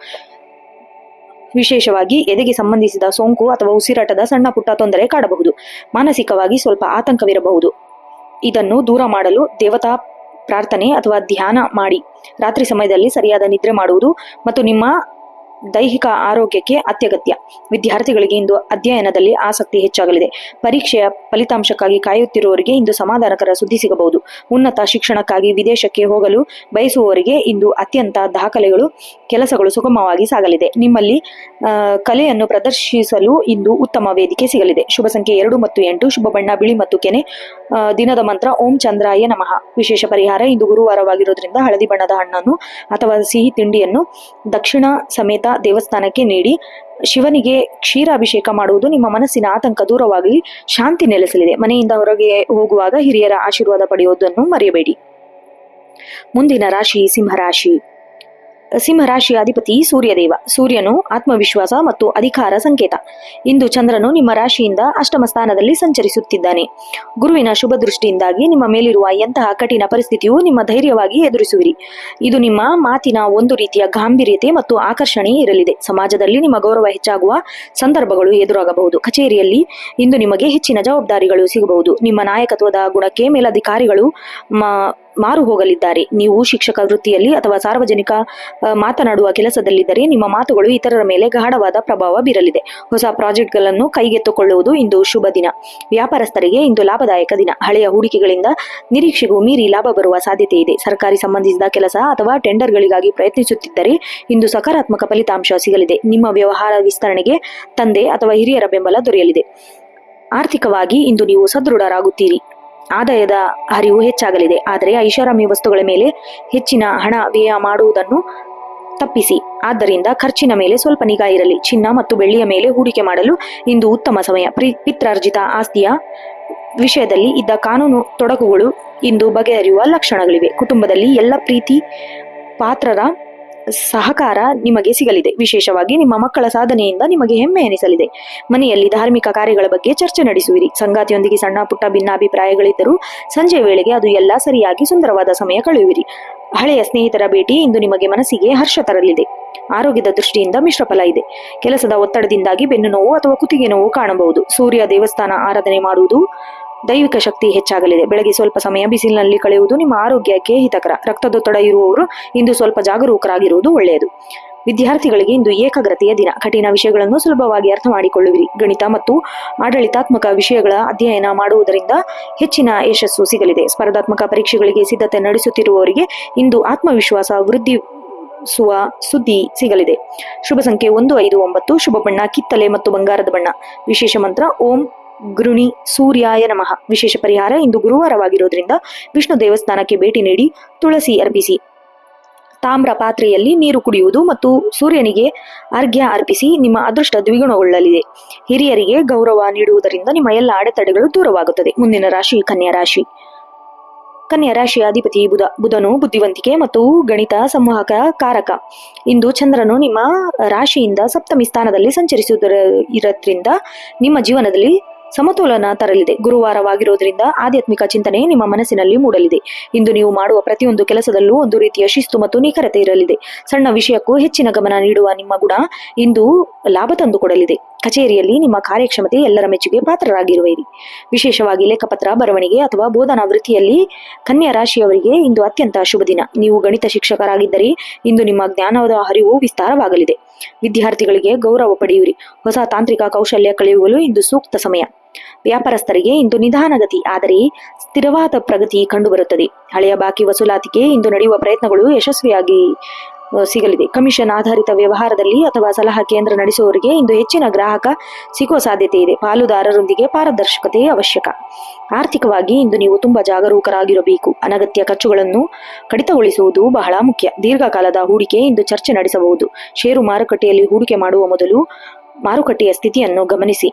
ವಿಶೇಷವಾಗಿ ಎದೆಗೆ ಸಂಬಂಧಿಸಿದ ಸೋಂಕು ಅಥವಾ ಉಸಿರಾಟದ ಸಣ್ಣ ಪುಟ್ಟ ತೊಂದರೆ ಕಾಡಬಹುದು. ಮಾನಸಿಕವಾಗಿ ಸ್ವಲ್ಪ ಆತಂಕವಿರಬಹುದು. ಇದನ್ನು ದೂರ ಮಾಡಲು ದೇವತಾ ಪ್ರಾರ್ಥನೆ ಅಥವಾ ಧ್ಯಾನ ಮಾಡಿ. ರಾತ್ರಿ ಸಮಯದಲ್ಲಿ ಸರಿಯಾದ ನಿದ್ರೆ ಮಾಡುವುದು ಮತ್ತು ನಿಮ್ಮ ದೈಹಿಕ ಆರೋಗ್ಯಕ್ಕೆ ಅತ್ಯಗತ್ಯ. ವಿದ್ಯಾರ್ಥಿಗಳಿಗೆ ಇಂದು ಅಧ್ಯಯನದಲ್ಲಿ ಆಸಕ್ತಿ ಹೆಚ್ಚಾಗಲಿದೆ. ಪರೀಕ್ಷೆಯ ಫಲಿತಾಂಶಕ್ಕಾಗಿ ಕಾಯುತ್ತಿರುವವರಿಗೆ ಇಂದು ಸಮಾಧಾನಕರ ಸುದ್ದಿ ಸಿಗಬಹುದು. ಉನ್ನತ ಶಿಕ್ಷಣಕ್ಕಾಗಿ ವಿದೇಶಕ್ಕೆ ಹೋಗಲು ಬಯಸುವವರಿಗೆ ಇಂದು ಅತ್ಯಂತ ದಾಖಲೆಗಳು ಕೆಲಸಗಳು ಸುಗಮವಾಗಿ ಸಾಗಲಿದೆ. ನಿಮ್ಮಲ್ಲಿ ಕಲೆಯನ್ನು ಪ್ರದರ್ಶಿಸಲು ಇಂದು ಉತ್ತಮ ವೇದಿಕೆ ಸಿಗಲಿದೆ. ಶುಭ ಸಂಖ್ಯೆ 2 ಮತ್ತು 8. ಶುಭ ಬಣ್ಣ ಬಿಳಿ ಮತ್ತು ಕೆನೆ. ದಿನದ ಮಂತ್ರ ಓಂ ಚಂದ್ರಾಯ ನಮಃ. ವಿಶೇಷ ಪರಿಹಾರ ಇಂದು ಗುರುವಾರವಾಗಿರೋದ್ರಿಂದ ಹಳದಿ ಬಣ್ಣದ ಹಣ್ಣನ್ನು ಅಥವಾ ಸಿಹಿ ತಿಂಡಿಯನ್ನು ದಕ್ಷಿಣ ಸಮೇತ ದೇವಸ್ಥಾನಕ್ಕೆ ನೀಡಿ ಶಿವನಿಗೆ ಕ್ಷೀರಾಭಿಷೇಕ ಮಾಡುವುದು ನಿಮ್ಮ ಮನಸ್ಸಿನ ಆತಂಕ ದೂರವಾಗಿ ಶಾಂತಿ ನೆಲೆಸಲಿದೆ. ಮನೆಯಿಂದ ಹೊರಗೆ ಹೋಗುವಾಗ ಹಿರಿಯರ ಆಶೀರ್ವಾದ ಪಡೆಯುವುದನ್ನು ಮರೆಯಬೇಡಿ. ಮುಂದಿನ ರಾಶಿ ಸಿಂಹರಾಶಿ. ಸಿಂಹರಾಶಿಯ ಅಧಿಪತಿ ಸೂರ್ಯದೇವ. ಸೂರ್ಯನು ಆತ್ಮವಿಶ್ವಾಸ ಮತ್ತು ಅಧಿಕಾರ ಸಂಕೇತ. ಇಂದು ಚಂದ್ರನು ನಿಮ್ಮ ರಾಶಿಯಿಂದ ಅಷ್ಟಮ ಸ್ಥಾನದಲ್ಲಿ ಸಂಚರಿಸುತ್ತಿದ್ದಾನೆ. ಗುರುವಿನ ಶುಭ ದೃಷ್ಟಿಯಿಂದಾಗಿ ನಿಮ್ಮ ಮೇಲಿರುವ ಎಂತಹ ಕಠಿಣ ಪರಿಸ್ಥಿತಿಯು ನಿಮ್ಮ ಧೈರ್ಯವಾಗಿ ಎದುರಿಸುವಿರಿ. ಇದು ನಿಮ್ಮ ಮಾತಿನ ಒಂದು ರೀತಿಯ ಗಾಂಭೀರ್ಯತೆ ಮತ್ತು ಆಕರ್ಷಣೆ ಇರಲಿದೆ. ಸಮಾಜದಲ್ಲಿ ನಿಮ್ಮ ಗೌರವ ಹೆಚ್ಚಾಗುವ ಸಂದರ್ಭಗಳು ಎದುರಾಗಬಹುದು. ಕಚೇರಿಯಲ್ಲಿ ಇಂದು ನಿಮಗೆ ಹೆಚ್ಚಿನ ಜವಾಬ್ದಾರಿಗಳು ಸಿಗಬಹುದು. ನಿಮ್ಮ ನಾಯಕತ್ವದ ಗುಣಕ್ಕೆ ಮೇಲಧಿಕಾರಿಗಳು ಮಾರು ಹೋಗಲಿದ್ದಾರೆ. ನೀವು ಶಿಕ್ಷಕ ವೃತ್ತಿಯಲ್ಲಿ ಅಥವಾ ಸಾರ್ವಜನಿಕ ಮಾತನಾಡುವ ಕೆಲಸದಲ್ಲಿದ್ದರೆ ನಿಮ್ಮ ಮಾತುಗಳು ಇತರರ ಮೇಲೆ ಗಾಢವಾದ ಪ್ರಭಾವ ಬೀರಲಿದೆ. ಹೊಸ ಪ್ರಾಜೆಕ್ಟ್ಗಳನ್ನು ಕೈಗೆತ್ತಿಕೊಳ್ಳುವುದು ಇಂದು ಶುಭ ದಿನ. ವ್ಯಾಪಾರಸ್ಥರಿಗೆ ಇಂದು ಲಾಭದಾಯಕ ದಿನ. ಹಳೆಯ ಹೂಡಿಕೆಗಳಿಂದ ನಿರೀಕ್ಷೆಗೂ ಮೀರಿ ಲಾಭ ಬರುವ ಸಾಧ್ಯತೆ ಇದೆ. ಸರ್ಕಾರಿ ಸಂಬಂಧಿಸಿದ ಕೆಲಸ ಅಥವಾ ಟೆಂಡರ್ಗಳಿಗಾಗಿ ಪ್ರಯತ್ನಿಸುತ್ತಿದ್ದರೆ ಇಂದು ಸಕಾರಾತ್ಮಕ ಫಲಿತಾಂಶ ಸಿಗಲಿದೆ. ನಿಮ್ಮ ವ್ಯವಹಾರ ವಿಸ್ತರಣೆಗೆ ತಂದೆ ಅಥವಾ ಹಿರಿಯರ ಬೆಂಬಲ ದೊರೆಯಲಿದೆ. ಆರ್ಥಿಕವಾಗಿ ಇಂದು ನೀವು ಸದೃಢರಾಗುತ್ತೀರಿ. ಆದಾಯದ ಹರಿವು ಹೆಚ್ಚಾಗಲಿದೆ. ಆದರೆ ಐಷಾರಾಮಿ ವಸ್ತುಗಳ ಮೇಲೆ ಹೆಚ್ಚಿನ ಹಣ ವ್ಯಯ ಮಾಡುವುದನ್ನು ತಪ್ಪಿಸಿ. ಆದ್ದರಿಂದ ಖರ್ಚಿನ ಮೇಲೆ ಸ್ವಲ್ಪ ನಿಗಾ ಇರಲಿ. ಚಿನ್ನ ಮತ್ತು ಬೆಳ್ಳಿಯ ಮೇಲೆ ಹೂಡಿಕೆ ಮಾಡಲು ಇಂದು ಉತ್ತಮ ಸಮಯ. ಪಿತ್ರಾರ್ಜಿತ ಆಸ್ತಿಯ ವಿಷಯದಲ್ಲಿ ಇದ್ದ ಕಾನೂನು ತೊಡಕುಗಳು ಇಂದು ಬಗೆಹರಿಯುವ ಲಕ್ಷಣಗಳಿವೆ. ಕುಟುಂಬದಲ್ಲಿ ಎಲ್ಲ ಪ್ರೀತಿ ಪಾತ್ರರ ಸಹಕಾರ ನಿಮಗೆ ಸಿಗಲಿದೆ. ವಿಶೇಷವಾಗಿ ನಿಮ್ಮ ಮಕ್ಕಳ ಸಾಧನೆಯಿಂದ ನಿಮಗೆ ಹೆಮ್ಮೆ ಎನಿಸಲಿದೆ. ಮನೆಯಲ್ಲಿ ಧಾರ್ಮಿಕ ಕಾರ್ಯಗಳ ಬಗ್ಗೆ ಚರ್ಚೆ ನಡೆಸುವಿರಿ. ಸಂಗಾತಿಯೊಂದಿಗೆ ಸಣ್ಣ ಪುಟ್ಟ ಭಿನ್ನಾಭಿಪ್ರಾಯಗಳಿದ್ದರೂ ಸಂಜೆಯ ವೇಳೆಗೆ ಅದು ಎಲ್ಲ ಸರಿಯಾಗಿ ಸುಂದರವಾದ ಸಮಯ ಕಳೆಯುವಿರಿ. ಹಳೆಯ ಸ್ನೇಹಿತರ ಭೇಟಿ ಇಂದು ನಿಮಗೆ ಮನಸ್ಸಿಗೆ ಹರ್ಷ ತರಲಿದೆ. ಆರೋಗ್ಯದ ದೃಷ್ಟಿಯಿಂದ ಮಿಶ್ರ ಫಲ ಇದೆ. ಕೆಲಸದ ಒತ್ತಡದಿಂದಾಗಿ ಬೆನ್ನು ನೋವು ಅಥವಾ ಕುತ್ತಿಗೆ ನೋವು ಕಾಣಬಹುದು. ಸೂರ್ಯ ದೇವಸ್ಥಾನ ಆರಾಧನೆ ಮಾಡುವುದು ದೈವಿಕ ಶಕ್ತಿ ಹೆಚ್ಚಾಗಲಿದೆ. ಬೆಳಗ್ಗೆ ಸ್ವಲ್ಪ ಸಮಯ ಬಿಸಿಲಿನಲ್ಲಿ ಕಳೆಯುವುದು ನಿಮ್ಮ ಆರೋಗ್ಯಕ್ಕೆ ಹಿತಕರ. ರಕ್ತದೊತ್ತಡ ಇರುವವರು ಇಂದು ಸ್ವಲ್ಪ ಜಾಗರೂಕರಾಗಿರುವುದು ಒಳ್ಳೆಯದು. ವಿದ್ಯಾರ್ಥಿಗಳಿಗೆ ಇಂದು ಏಕಾಗ್ರತೆಯ ದಿನ. ಕಠಿಣ ವಿಷಯಗಳನ್ನು ಸುಲಭವಾಗಿ ಅರ್ಥ ಮಾಡಿಕೊಳ್ಳುವಿರಿ. ಗಣಿತ ಮತ್ತು ಆಡಳಿತಾತ್ಮಕ ವಿಷಯಗಳ ಅಧ್ಯಯನ ಮಾಡುವುದರಿಂದ ಹೆಚ್ಚಿನ ಯಶಸ್ಸು ಸಿಗಲಿದೆ. ಸ್ಪರ್ಧಾತ್ಮಕ ಪರೀಕ್ಷೆಗಳಿಗೆ ಸಿದ್ಧತೆ ನಡೆಸುತ್ತಿರುವವರಿಗೆ ಇಂದು ಆತ್ಮವಿಶ್ವಾಸ ವೃದ್ಧಿಸುವ ಸುದ್ದಿ ಸಿಗಲಿದೆ. ಶುಭ ಸಂಖ್ಯೆ 1, 5, 9. ಶುಭ ಬಣ್ಣ ಕಿತ್ತಲೆ ಮತ್ತು ಬಂಗಾರದ ಬಣ್ಣ. ವಿಶೇಷ ಮಂತ್ರ ಓಂ ಗೃಣಿ ಸೂರ್ಯಾಯ ನಮಃ. ವಿಶೇಷ ಪರಿಹಾರ ಇಂದು ಗುರುವಾರವಾಗಿರೋದ್ರಿಂದ ವಿಷ್ಣು ದೇವಸ್ಥಾನಕ್ಕೆ ಭೇಟಿ ನೀಡಿ ತುಳಸಿ ಅರ್ಪಿಸಿ. ತಾಮ್ರ ಪಾತ್ರೆಯಲ್ಲಿ ನೀರು ಕುಡಿಯುವುದು ಮತ್ತು ಸೂರ್ಯನಿಗೆ ಅರ್ಘ್ಯ ಅರ್ಪಿಸಿ. ನಿಮ್ಮ ಅದೃಷ್ಟ ದ್ವಿಗುಣಗೊಳ್ಳಲಿದೆ. ಹಿರಿಯರಿಗೆ ಗೌರವ ನೀಡುವುದರಿಂದ ನಿಮ್ಮ ಎಲ್ಲ ಅಡೆತಡೆಗಳು ದೂರವಾಗುತ್ತದೆ. ಮುಂದಿನ ರಾಶಿ ಕನ್ಯಾ ರಾಶಿ. ಕನ್ಯಾ ರಾಶಿಯ ಅಧಿಪತಿ ಬುಧನು ಬುದ್ಧಿವಂತಿಕೆ ಮತ್ತು ಗಣಿತ ಸಂವಾಹಕ ಕಾರಕ. ಇಂದು ಚಂದ್ರನು ನಿಮ್ಮ ರಾಶಿಯಿಂದ ಸಪ್ತಮಿ ಸ್ಥಾನದಲ್ಲಿ ಸಂಚರಿಸುವುದರಿಂದ ನಿಮ್ಮ ಜೀವನದಲ್ಲಿ ಸಮತೋಲನ ತರಲಿದೆ. ಗುರುವಾರವಾಗಿರೋದ್ರಿಂದ ಆಧ್ಯಾತ್ಮಿಕ ಚಿಂತನೆ ನಿಮ್ಮ ಮನಸ್ಸಿನಲ್ಲಿ ಮೂಡಲಿದೆ. ಇಂದು ನೀವು ಮಾಡುವ ಪ್ರತಿಯೊಂದು ಕೆಲಸದಲ್ಲೂ ಒಂದು ರೀತಿಯ ಶಿಸ್ತು ಮತ್ತು ನಿಖರತೆ ಇರಲಿದೆ. ಸಣ್ಣ ವಿಷಯಕ್ಕೂ ಹೆಚ್ಚಿನ ಗಮನ ನೀಡುವ ನಿಮ್ಮ ಗುಣ ಇಂದು ಲಾಭ ತಂದುಕೊಡಲಿದೆ. ಕಚೇರಿಯಲ್ಲಿ ನಿಮ್ಮ ಕಾರ್ಯಕ್ಷಮತೆ ಎಲ್ಲರ ಮೆಚ್ಚುಗೆ ಪಾತ್ರರಾಗಿರುವಿರಿ. ವಿಶೇಷವಾಗಿ ಲೆಕ್ಕಪತ್ರ, ಬರವಣಿಗೆ ಅಥವಾ ಬೋಧನಾ ವೃತ್ತಿಯಲ್ಲಿ ಕನ್ಯಾ ರಾಶಿಯವರಿಗೆ ಇಂದು ಅತ್ಯಂತ ಶುಭ ದಿನ. ನೀವು ಗಣಿತ ಶಿಕ್ಷಕರಾಗಿದ್ದರೆ ಇಂದು ನಿಮ್ಮ ಜ್ಞಾನದ ಹರಿವು ವಿಸ್ತಾರವಾಗಲಿದೆ. ವಿದ್ಯಾರ್ಥಿಗಳಿಗೆ ಗೌರವ ಪಡೆಯುವಿರಿ. ಹೊಸ ತಾಂತ್ರಿಕ ಕೌಶಲ್ಯ ಕಳೆಯುವಲು ಇಂದು ಸೂಕ್ತ ಸಮಯ. ವ್ಯಾಪಾರಸ್ಥರಿಗೆ ಇಂದು ನಿಧಾನಗತಿ ಆದರೆ ಸ್ಥಿರವಾದ ಪ್ರಗತಿ ಕಂಡುಬರುತ್ತದೆ. ಹಳೆಯ ಬಾಕಿ ವಸೂಲಾತಿಗೆ ಇಂದು ನಡೆಯುವ ಪ್ರಯತ್ನಗಳು ಯಶಸ್ವಿಯಾಗಿ ಸಿಗಲಿದೆ. ಕಮಿಷನ್ ಆಧಾರಿತ ವ್ಯವಹಾರದಲ್ಲಿ ಅಥವಾ ಸಲಹಾ ಕೇಂದ್ರ ನಡೆಸುವವರಿಗೆ ಇಂದು ಹೆಚ್ಚಿನ ಗ್ರಾಹಕ ಸಿಗುವ ಸಾಧ್ಯತೆ ಇದೆ. ಪಾಲುದಾರರೊಂದಿಗೆ ಪಾರದರ್ಶಕತೆ ಅವಶ್ಯಕ. ಆರ್ಥಿಕವಾಗಿ ಇಂದು ನೀವು ತುಂಬಾ ಜಾಗರೂಕರಾಗಿರಬೇಕು. ಅನಗತ್ಯ ಖರ್ಚುಗಳನ್ನು ಕಡಿತಗೊಳಿಸುವುದು ಬಹಳ ಮುಖ್ಯ. ದೀರ್ಘಕಾಲದ ಹೂಡಿಕೆ ಇಂದು ಚರ್ಚೆ ನಡೆಸಬಹುದು. ಷೇರು ಮಾರುಕಟ್ಟೆಯಲ್ಲಿ ಹೂಡಿಕೆ ಮಾಡುವ ಮೊದಲು ಮಾರುಕಟ್ಟೆಯ ಸ್ಥಿತಿಯನ್ನು ಗಮನಿಸಿ.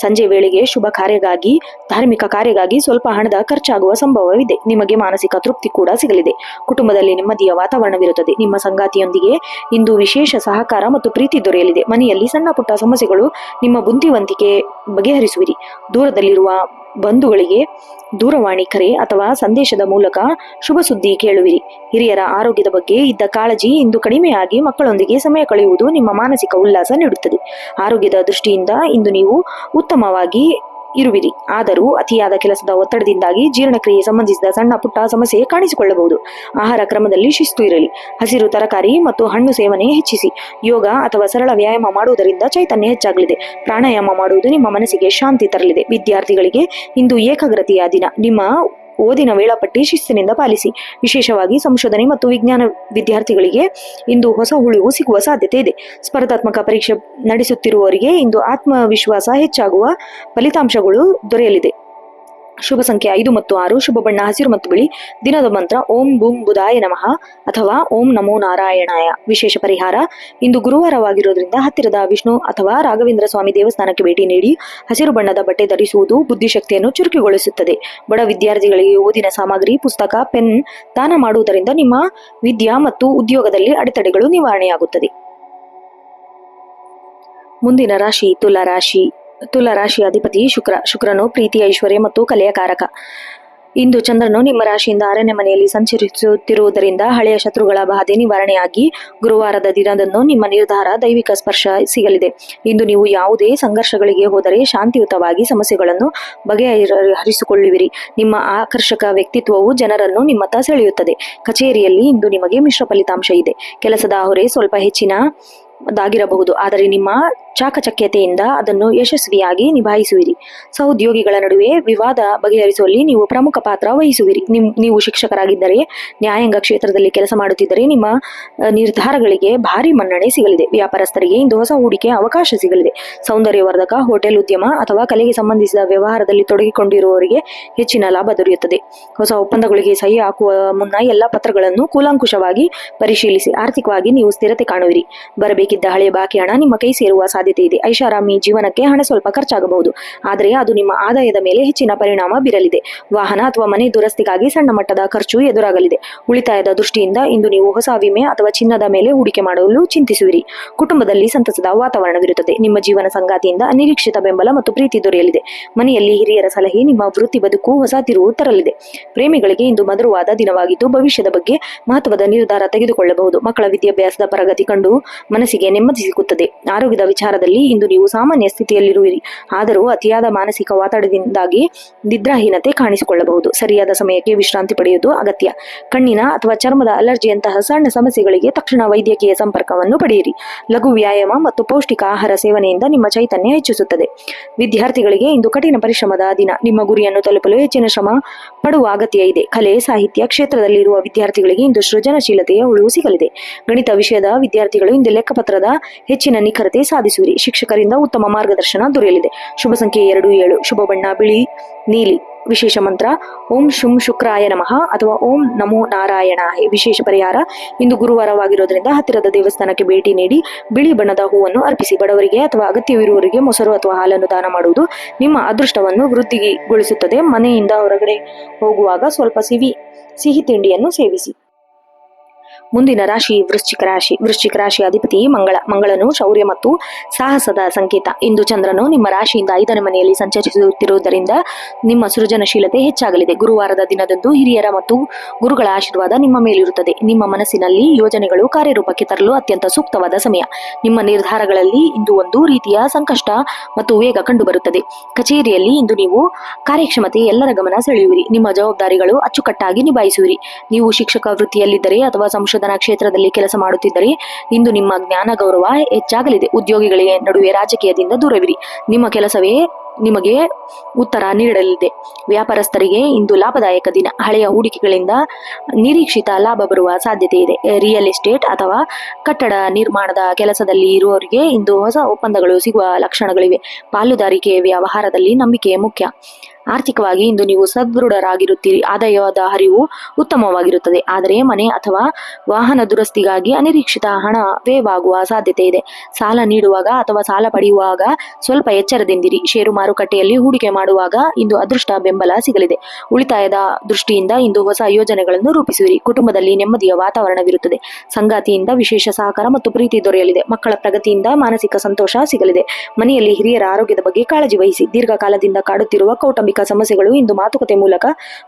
ಸಂಜೆ ವೇಳೆಗೆ ಶುಭ ಕಾರ್ಯಗಾಗಿ, ಧಾರ್ಮಿಕ ಕಾರ್ಯಗಾಗಿ ಸ್ವಲ್ಪ ಹಣದ ಖರ್ಚಾಗುವ ಸಂಭವವಿದೆ. ನಿಮಗೆ ಮಾನಸಿಕ ತೃಪ್ತಿ ಕೂಡ ಸಿಗಲಿದೆ. ಕುಟುಂಬದಲ್ಲಿ ನೆಮ್ಮದಿಯ ವಾತಾವರಣವಿರುತ್ತದೆ. ನಿಮ್ಮ ಸಂಗಾತಿಯೊಂದಿಗೆ ಇಂದು ವಿಶೇಷ ಸಹಕಾರ ಮತ್ತು ಪ್ರೀತಿ ದೊರೆಯಲಿದೆ. ಮನೆಯಲ್ಲಿ ಸಣ್ಣ ಪುಟ್ಟ ಸಮಸ್ಯೆಗಳು ನಿಮ್ಮ ಬುದ್ಧಿವಂತಿಕೆ ಬಗೆಹರಿಸುವಿರಿ. ದೂರದಲ್ಲಿರುವ ಬಂಧುಗಳಿಗೆ ದೂರವಾಣಿ ಕರೆ ಅಥವಾ ಸಂದೇಶದ ಮೂಲಕ ಶುಭ ಸುದ್ದಿ ಕೇಳುವಿರಿ. ಹಿರಿಯರ ಆರೋಗ್ಯದ ಬಗ್ಗೆ ಇದ್ದ ಕಾಳಜಿ ಇಂದು ಕಡಿಮೆಯಾಗಿ ಮಕ್ಕಳೊಂದಿಗೆ ಸಮಯ ಕಳೆಯುವುದು ನಿಮ್ಮ ಮಾನಸಿಕ ಉಲ್ಲಾಸ ನೀಡುತ್ತದೆ. ಆರೋಗ್ಯದ ದೃಷ್ಟಿಯಿಂದ ಇಂದು ನೀವು ಉತ್ತಮವಾಗಿ ಇರುವಿರಿ. ಆದರೂ ಅತಿಯಾದ ಕೆಲಸದ ಒತ್ತಡದಿಂದಾಗಿ ಜೀರ್ಣಕ್ರಿಯೆ ಸಂಬಂಧಿಸಿದ ಸಣ್ಣ ಪುಟ್ಟ ಸಮಸ್ಯೆ ಕಾಣಿಸಿಕೊಳ್ಳಬಹುದು. ಆಹಾರ ಕ್ರಮದಲ್ಲಿ ಶಿಸ್ತು ಇರಲಿ. ಹಸಿರು ತರಕಾರಿ ಮತ್ತು ಹಣ್ಣು ಸೇವನೆ ಹೆಚ್ಚಿಸಿ. ಯೋಗ ಅಥವಾ ಸರಳ ವ್ಯಾಯಾಮ ಮಾಡುವುದರಿಂದ ಚೈತನ್ಯ ಹೆಚ್ಚಾಗಲಿದೆ. ಪ್ರಾಣಾಯಾಮ ಮಾಡುವುದು ನಿಮ್ಮ ಮನಸ್ಸಿಗೆ ಶಾಂತಿ ತರಲಿದೆ. ವಿದ್ಯಾರ್ಥಿಗಳಿಗೆ ಇಂದು ಏಕಾಗ್ರತೆಯ ದಿನ. ನಿಮ್ಮ ಓದಿನ ವೇಳಾಪಟ್ಟಿ ಶಿಸ್ತಿನಿಂದ ಪಾಲಿಸಿ. ವಿಶೇಷವಾಗಿ ಸಂಶೋಧನೆ ಮತ್ತು ವಿಜ್ಞಾನ ವಿದ್ಯಾರ್ಥಿಗಳಿಗೆ ಇಂದು ಹೊಸ ಹುಳುವು ಸಿಗುವ ಸಾಧ್ಯತೆ ಇದೆ. ಸ್ಪರ್ಧಾತ್ಮಕ ಪರೀಕ್ಷೆ ನಡೆಸುತ್ತಿರುವವರಿಗೆ ಇಂದು ಆತ್ಮವಿಶ್ವಾಸ ಹೆಚ್ಚಾಗುವ ಫಲಿತಾಂಶಗಳು ದೊರೆಯಲಿದೆ. ಶುಭ ಸಂಖ್ಯೆ 5 ಮತ್ತು 6. ಶುಭ ಬಣ್ಣ ಹಸಿರು ಮತ್ತು ಬಿಳಿ. ದಿನದ ಮಂತ್ರ ಓಂ ಬುಂ ಬುಧಾಯ ನಮಃ ಅಥವಾ ಓಂ ನಮೋ ನಾರಾಯಣಾಯ. ವಿಶೇಷ ಪರಿಹಾರ ಇಂದು ಗುರುವಾರವಾಗಿರೋದ್ರಿಂದ ಹತ್ತಿರದ ವಿಷ್ಣು ಅಥವಾ ರಾಘವೇಂದ್ರ ಸ್ವಾಮಿ ದೇವಸ್ಥಾನಕ್ಕೆ ಭೇಟಿ ನೀಡಿ. ಹಸಿರು ಬಣ್ಣದ ಬಟ್ಟೆ ಧರಿಸುವುದು ಬುದ್ಧಿಶಕ್ತಿಯನ್ನು ಚುರುಕುಗೊಳಿಸುತ್ತದೆ. ಬಡ ವಿದ್ಯಾರ್ಥಿಗಳಿಗೆ ಓದಿನ ಸಾಮಗ್ರಿ, ಪುಸ್ತಕ, ಪೆನ್ ದಾನ ಮಾಡುವುದರಿಂದ ನಿಮ್ಮ ವಿದ್ಯಾ ಮತ್ತು ಉದ್ಯೋಗದಲ್ಲಿ ಅಡೆತಡೆಗಳು ನಿವಾರಣೆಯಾಗುತ್ತದೆ. ಮುಂದಿನ ರಾಶಿ ತುಲಾ ರಾಶಿ. ತುಲಾ ರಾಶಿಯ ಅಧಿಪತಿ ಶುಕ್ರನು ಪ್ರೀತಿ, ಐಶ್ವರ್ಯ ಮತ್ತು ಕಲೆಯ ಕಾರಕ. ಇಂದು ಚಂದ್ರನು ನಿಮ್ಮ ರಾಶಿಯಿಂದ 6ನೇ ಮನೆಯಲ್ಲಿ ಸಂಚರಿಸುತ್ತಿರುವುದರಿಂದ ಹಳೆಯ ಶತ್ರುಗಳ ಬಾಧೆ ನಿವಾರಣೆಯಾಗಿ ಗುರುವಾರದ ದಿನದಂದು ನಿಮ್ಮ ನಿರ್ಧಾರ, ದೈವಿಕ ಸ್ಪರ್ಶ ಸಿಗಲಿದೆ. ಇಂದು ನೀವು ಯಾವುದೇ ಸಂಘರ್ಷಗಳಿಗೆ ಹೋದರೆ ಶಾಂತಿಯುತವಾಗಿ ಸಮಸ್ಯೆಗಳನ್ನು ಬಗೆಹರಿಸಿಕೊಳ್ಳುವಿರಿ. ನಿಮ್ಮ ಆಕರ್ಷಕ ವ್ಯಕ್ತಿತ್ವವು ಜನರನ್ನು ನಿಮ್ಮತ್ತ ಸೆಳೆಯುತ್ತದೆ. ಕಚೇರಿಯಲ್ಲಿ ಇಂದು ನಿಮಗೆ ಮಿಶ್ರ ಫಲಿತಾಂಶ ಇದೆ. ಕೆಲಸದ ಹೊರೆ ಸ್ವಲ್ಪ ಹೆಚ್ಚಿನದಾಗಿರಬಹುದು, ಆದರೆ ನಿಮ್ಮ ಚಾಕಚಕ್ಯತೆಯಿಂದ ಅದನ್ನು ಯಶಸ್ವಿಯಾಗಿ ನಿಭಾಯಿಸುವಿರಿ. ಸಹೋದ್ಯೋಗಿಗಳ ನಡುವೆ ವಿವಾದ ಬಗೆಹರಿಸುವಲ್ಲಿ ನೀವು ಪ್ರಮುಖ ಪಾತ್ರ ವಹಿಸುವಿರಿ. ನೀವು ಶಿಕ್ಷಕರಾಗಿದ್ದರೆ, ನ್ಯಾಯಾಂಗ ಕ್ಷೇತ್ರದಲ್ಲಿ ಕೆಲಸ ಮಾಡುತ್ತಿದ್ದರೆ ನಿಮ್ಮ ನಿರ್ಧಾರಗಳಿಗೆ ಭಾರಿ ಮನ್ನಣೆ ಸಿಗಲಿದೆ. ವ್ಯಾಪಾರಸ್ಥರಿಗೆ ಇಂದು ಹೊಸ ಹೂಡಿಕೆ ಅವಕಾಶ ಸಿಗಲಿದೆ. ಸೌಂದರ್ಯವರ್ಧಕ, ಹೋಟೆಲ್ ಉದ್ಯಮ ಅಥವಾ ಕಲೆಗೆ ಸಂಬಂಧಿಸಿದ ವ್ಯವಹಾರದಲ್ಲಿ ತೊಡಗಿಕೊಂಡಿರುವವರಿಗೆ ಹೆಚ್ಚಿನ ಲಾಭ ದೊರೆಯುತ್ತದೆ. ಹೊಸ ಒಪ್ಪಂದಗಳಿಗೆ ಸಹಿ ಹಾಕುವ ಮುನ್ನ ಎಲ್ಲ ಪತ್ರಗಳನ್ನು ಕೂಲಂಕುಷವಾಗಿ ಪರಿಶೀಲಿಸಿ. ಆರ್ಥಿಕವಾಗಿ ನೀವು ಸ್ಥಿರತೆ ಕಾಣುವಿರಿ. ಬರಬೇಕಿದ್ದ ಹಳೆಯ ಬಾಕಿ ಹಣ ನಿಮ್ಮ ಕೈ ಸೇರುವ ಸಾಧ್ಯತೆ ಇದೆ. ಐಷಾರಾಮಿ ಜೀವನಕ್ಕೆ ಹಣ ಸ್ವಲ್ಪ ಖರ್ಚಾಗಬಹುದು, ಆದರೆ ಅದು ನಿಮ್ಮ ಆದಾಯದ ಮೇಲೆ ಹೆಚ್ಚಿನ ಪರಿಣಾಮ ಬೀರಲಿದೆ. ವಾಹನ ಅಥವಾ ಮನೆ ದುರಸ್ತಿಗಾಗಿ ಸಣ್ಣ ಮಟ್ಟದ ಖರ್ಚು ಎದುರಾಗಲಿದೆ. ಉಳಿತಾಯದ ದೃಷ್ಟಿಯಿಂದ ಇಂದು ನೀವು ಹೊಸ ವಿಮೆ ಅಥವಾ ಚಿನ್ನದ ಮೇಲೆ ಹೂಡಿಕೆ ಮಾಡಲು ಚಿಂತಿಸುವಿರಿ. ಕುಟುಂಬದಲ್ಲಿ ಸಂತಸದ ವಾತಾವರಣವಿರುತ್ತದೆ. ನಿಮ್ಮ ಜೀವನ ಸಂಗಾತಿಯಿಂದ ಅನಿರೀಕ್ಷಿತ ಬೆಂಬಲ ಮತ್ತು ಪ್ರೀತಿ ದೊರೆಯಲಿದೆ. ಮನೆಯಲ್ಲಿ ಹಿರಿಯರ ಸಲಹೆ ನಿಮ್ಮ ವೃತ್ತಿ ಬದುಕು ಹೊಸ ತಿರುವು ತರಲಿದೆ. ಪ್ರೇಮಿಗಳಿಗೆ ಇಂದು ಮಧುರವಾದ ದಿನವಾಗಿದ್ದು ಭವಿಷ್ಯದ ಬಗ್ಗೆ ಮಹತ್ವದ ನಿರ್ಧಾರ ತೆಗೆದುಕೊಳ್ಳಬಹುದು. ಮಕ್ಕಳ ವಿದ್ಯಾಭ್ಯಾಸದ ಪ್ರಗತಿ ಕಂಡು ಮನಸ್ಸಿಗೆ ನೆಮ್ಮದಿ ಸಿಗುತ್ತದೆ. ಆರೋಗ್ಯದ ವಿಚಾರದಲ್ಲಿ ಇಂದು ನೀವು ಸಾಮಾನ್ಯ ಸ್ಥಿತಿಯಲ್ಲಿರುವಿರಿ, ಆದರೂ ಅತಿಯಾದ ಮಾನಸಿಕ ಒತ್ತಡದಿಂದಾಗಿ ನಿದ್ರಾಹೀನತೆ ಕಾಣಿಸಿಕೊಳ್ಳಬಹುದು. ಸರಿಯಾದ ಸಮಯಕ್ಕೆ ವಿಶ್ರಾಂತಿ ಪಡೆಯುವುದು ಅಗತ್ಯ. ಕಣ್ಣಿನ ಅಥವಾ ಚರ್ಮದ ಅಲರ್ಜಿಯಂತಹ ಸಣ್ಣ ಸಮಸ್ಯೆಗಳಿಗೆ ತಕ್ಷಣ ವೈದ್ಯಕೀಯ ಸಂಪರ್ಕವನ್ನು ಪಡೆಯಿರಿ. ಲಘು ವ್ಯಾಯಾಮ ಮತ್ತು ಪೌಷ್ಟಿಕ ಆಹಾರ ಸೇವನೆಯಿಂದ ನಿಮ್ಮ ಚೈತನ್ಯ ಹೆಚ್ಚಿಸುತ್ತದೆ. ವಿದ್ಯಾರ್ಥಿಗಳಿಗೆ ಇಂದು ಕಠಿಣ ಪರಿಶ್ರಮದ ದಿನ. ನಿಮ್ಮ ಗುರಿಯನ್ನು ತಲುಪಲು ಹೆಚ್ಚಿನ ಶ್ರಮ ಪಡುವ ಅಗತ್ಯ ಇದೆ. ಕಲೆ, ಸಾಹಿತ್ಯ ಕ್ಷೇತ್ರದಲ್ಲಿರುವ ವಿದ್ಯಾರ್ಥಿಗಳಿಗೆ ಇಂದು ಸೃಜನಶೀಲತೆಯ ಉಳಿವು ಸಿಗಲಿದೆ. ಗಣಿತ ವಿಷಯದ ವಿದ್ಯಾರ್ಥಿಗಳು ಇಂದು ಲೆಕ್ಕಪತ್ರದ ಹೆಚ್ಚಿನ ನಿಖರತೆ ಸಾಧಿಸುವಿರಿ. ಶಿಕ್ಷಕರಿಂದ ಉತ್ತಮ ಮಾರ್ಗದರ್ಶನ ದೊರೆಯಲಿದೆ. ಶುಭ ಸಂಖ್ಯೆ 2, 7. ಶುಭ ಬಣ್ಣ ಬಿಳಿ, ನೀಲಿ. ವಿಶೇಷ ಮಂತ್ರ ಓಂ ಶುಂ ಶುಕ್ರಾಯ ನಮಃ ಅಥವಾ ಓಂ ನಮೋ ನಾರಾಯಣಾಯ. ವಿಶೇಷ ಪರಿಹಾರ ಇಂದು ಗುರುವಾರವಾಗಿರೋದ್ರಿಂದ ಹತ್ತಿರದ ದೇವಸ್ಥಾನಕ್ಕೆ ಭೇಟಿ ನೀಡಿ ಬಿಳಿ ಬಣ್ಣದ ಹೂವನ್ನು ಅರ್ಪಿಸಿ. ಬಡವರಿಗೆ ಅಥವಾ ಅಗತ್ಯವಿರುವವರಿಗೆ ಮೊಸರು ಅಥವಾ ಹಾಲನ್ನು ದಾನ ಮಾಡುವುದು ನಿಮ್ಮ ಅದೃಷ್ಟವನ್ನು ವೃದ್ಧಿಗೊಳಿಸುತ್ತದೆ. ಮನೆಯಿಂದ ಹೊರಗಡೆ ಹೋಗುವಾಗ ಸ್ವಲ್ಪ ಸಿಹಿ ತಿಂಡಿಯನ್ನು ಸೇವಿಸಿ. ಮುಂದಿನ ರಾಶಿ ವೃಶ್ಚಿಕ ರಾಶಿ. ವೃಶ್ಚಿಕ ರಾಶಿಯ ಅಧಿಪತಿ ಮಂಗಳನು ಶೌರ್ಯ ಮತ್ತು ಸಾಹಸದ ಸಂಕೇತ. ಇಂದು ಚಂದ್ರನು ನಿಮ್ಮ ರಾಶಿಯಿಂದ 5ನೇ ಮನೆಯಲ್ಲಿ ಸಂಚರಿಸುತ್ತಿರುವುದರಿಂದ ನಿಮ್ಮ ಸೃಜನಶೀಲತೆ ಹೆಚ್ಚಾಗಲಿದೆ. ಗುರುವಾರದ ದಿನದಂದು ಹಿರಿಯರ ಮತ್ತು ಗುರುಗಳ ಆಶೀರ್ವಾದ ನಿಮ್ಮ ಮೇಲಿರುತ್ತದೆ. ನಿಮ್ಮ ಮನಸ್ಸಿನಲ್ಲಿ ಯೋಜನೆಗಳು ಕಾರ್ಯರೂಪಕ್ಕೆ ತರಲು ಅತ್ಯಂತ ಸೂಕ್ತವಾದ ಸಮಯ. ನಿಮ್ಮ ನಿರ್ಧಾರಗಳಲ್ಲಿ ಇಂದು ಒಂದು ರೀತಿಯ ಸಂಕಷ್ಟ ಮತ್ತು ವೇಗ ಕಂಡುಬರುತ್ತದೆ. ಕಚೇರಿಯಲ್ಲಿ ಇಂದು ನೀವು ಕಾರ್ಯಕ್ಷಮತೆ ಎಲ್ಲರ ಗಮನ ಸೆಳೆಯುವಿರಿ. ನಿಮ್ಮ ಜವಾಬ್ದಾರಿಗಳು ಅಚ್ಚುಕಟ್ಟಾಗಿ ನಿಭಾಯಿಸುವಿರಿ. ನೀವು ಶಿಕ್ಷಕ ವೃತ್ತಿಯಲ್ಲಿದ್ದರೆ ಅಥವಾ ಸಂಶೋಧನಾ ಕ್ಷೇತ್ರದಲ್ಲಿ ಕೆಲಸ ಮಾಡುತ್ತಿದ್ದರೆ ಇಂದು ನಿಮ್ಮ ಜ್ಞಾನ ಗೌರವ ಹೆಚ್ಚಾಗಲಿದೆ. ಉದ್ಯೋಗಿಗಳಿಗೆ ನಡುವೆ ರಾಜಕೀಯದಿಂದ ದೂರವಿರಿ. ನಿಮ್ಮ ಕೆಲಸವೇ ನಿಮಗೆ ಉತ್ತರ ನೀಡಲಿದೆ. ವ್ಯಾಪಾರಸ್ಥರಿಗೆ ಇಂದು ಲಾಭದಾಯಕ ದಿನ. ಹಳೆಯ ಹೂಡಿಕೆಗಳಿಂದ ನಿರೀಕ್ಷಿತ ಲಾಭ ಬರುವ ಸಾಧ್ಯತೆ ಇದೆ. ರಿಯಲ್ ಎಸ್ಟೇಟ್ ಅಥವಾ ಕಟ್ಟಡ ನಿರ್ಮಾಣದ ಕೆಲಸದಲ್ಲಿ ಇರುವವರಿಗೆ ಇಂದು ಹೊಸ ಒಪ್ಪಂದಗಳು ಸಿಗುವ ಲಕ್ಷಣಗಳಿವೆ. ಪಾಲುದಾರಿಕೆ ವ್ಯವಹಾರದಲ್ಲಿ ನಂಬಿಕೆ ಮುಖ್ಯ. ಆರ್ಥಿಕವಾಗಿ ಇಂದು ನೀವು ಸದೃಢರಾಗಿರುತ್ತೀರಿ. ಆದಾಯದ ಹರಿವು ಉತ್ತಮವಾಗಿರುತ್ತದೆ. ಆದರೆ ಮನೆ ಅಥವಾ ವಾಹನ ದುರಸ್ತಿಗಾಗಿ ಅನಿರೀಕ್ಷಿತ ಹಣ ವ್ಯಯವಾಗುವ ಸಾಧ್ಯತೆ ಇದೆ. ಸಾಲ ನೀಡುವಾಗ ಅಥವಾ ಸಾಲ ಪಡೆಯುವಾಗ ಸ್ವಲ್ಪ ಎಚ್ಚರದಿಂದಿರಿ. ಷೇರು ಮಾರುಕಟ್ಟೆಯಲ್ಲಿ ಹೂಡಿಕೆ ಮಾಡುವಾಗ ಇಂದು ಅದೃಷ್ಟ ಬೆಂಬಲ ಸಿಗಲಿದೆ. ಉಳಿತಾಯದ ದೃಷ್ಟಿಯಿಂದ ಇಂದು ಹೊಸ ಯೋಜನೆಗಳನ್ನು ರೂಪಿಸುವಿರಿ. ಕುಟುಂಬದಲ್ಲಿ ನೆಮ್ಮದಿಯ ವಾತಾವರಣವಿರುತ್ತದೆ. ಸಂಗಾತಿಯಿಂದ ವಿಶೇಷ ಸಹಕಾರ ಮತ್ತು ಪ್ರೀತಿ ದೊರೆಯಲಿದೆ. ಮಕ್ಕಳ ಪ್ರಗತಿಯಿಂದ ಮಾನಸಿಕ ಸಂತೋಷ ಸಿಗಲಿದೆ. ಮನೆಯಲ್ಲಿ ಹಿರಿಯರ ಆರೋಗ್ಯದ ಬಗ್ಗೆ ಕಾಳಜಿ ವಹಿಸಿ. ದೀರ್ಘಕಾಲದಿಂದ ಕಾಡುತ್ತಿರುವ ಕೌಟುಂಬಿಕ ಸಮಸ್ಯೆಗಳು ಇಂದು ಮಾತುಕತೆ ಮೂಲಕ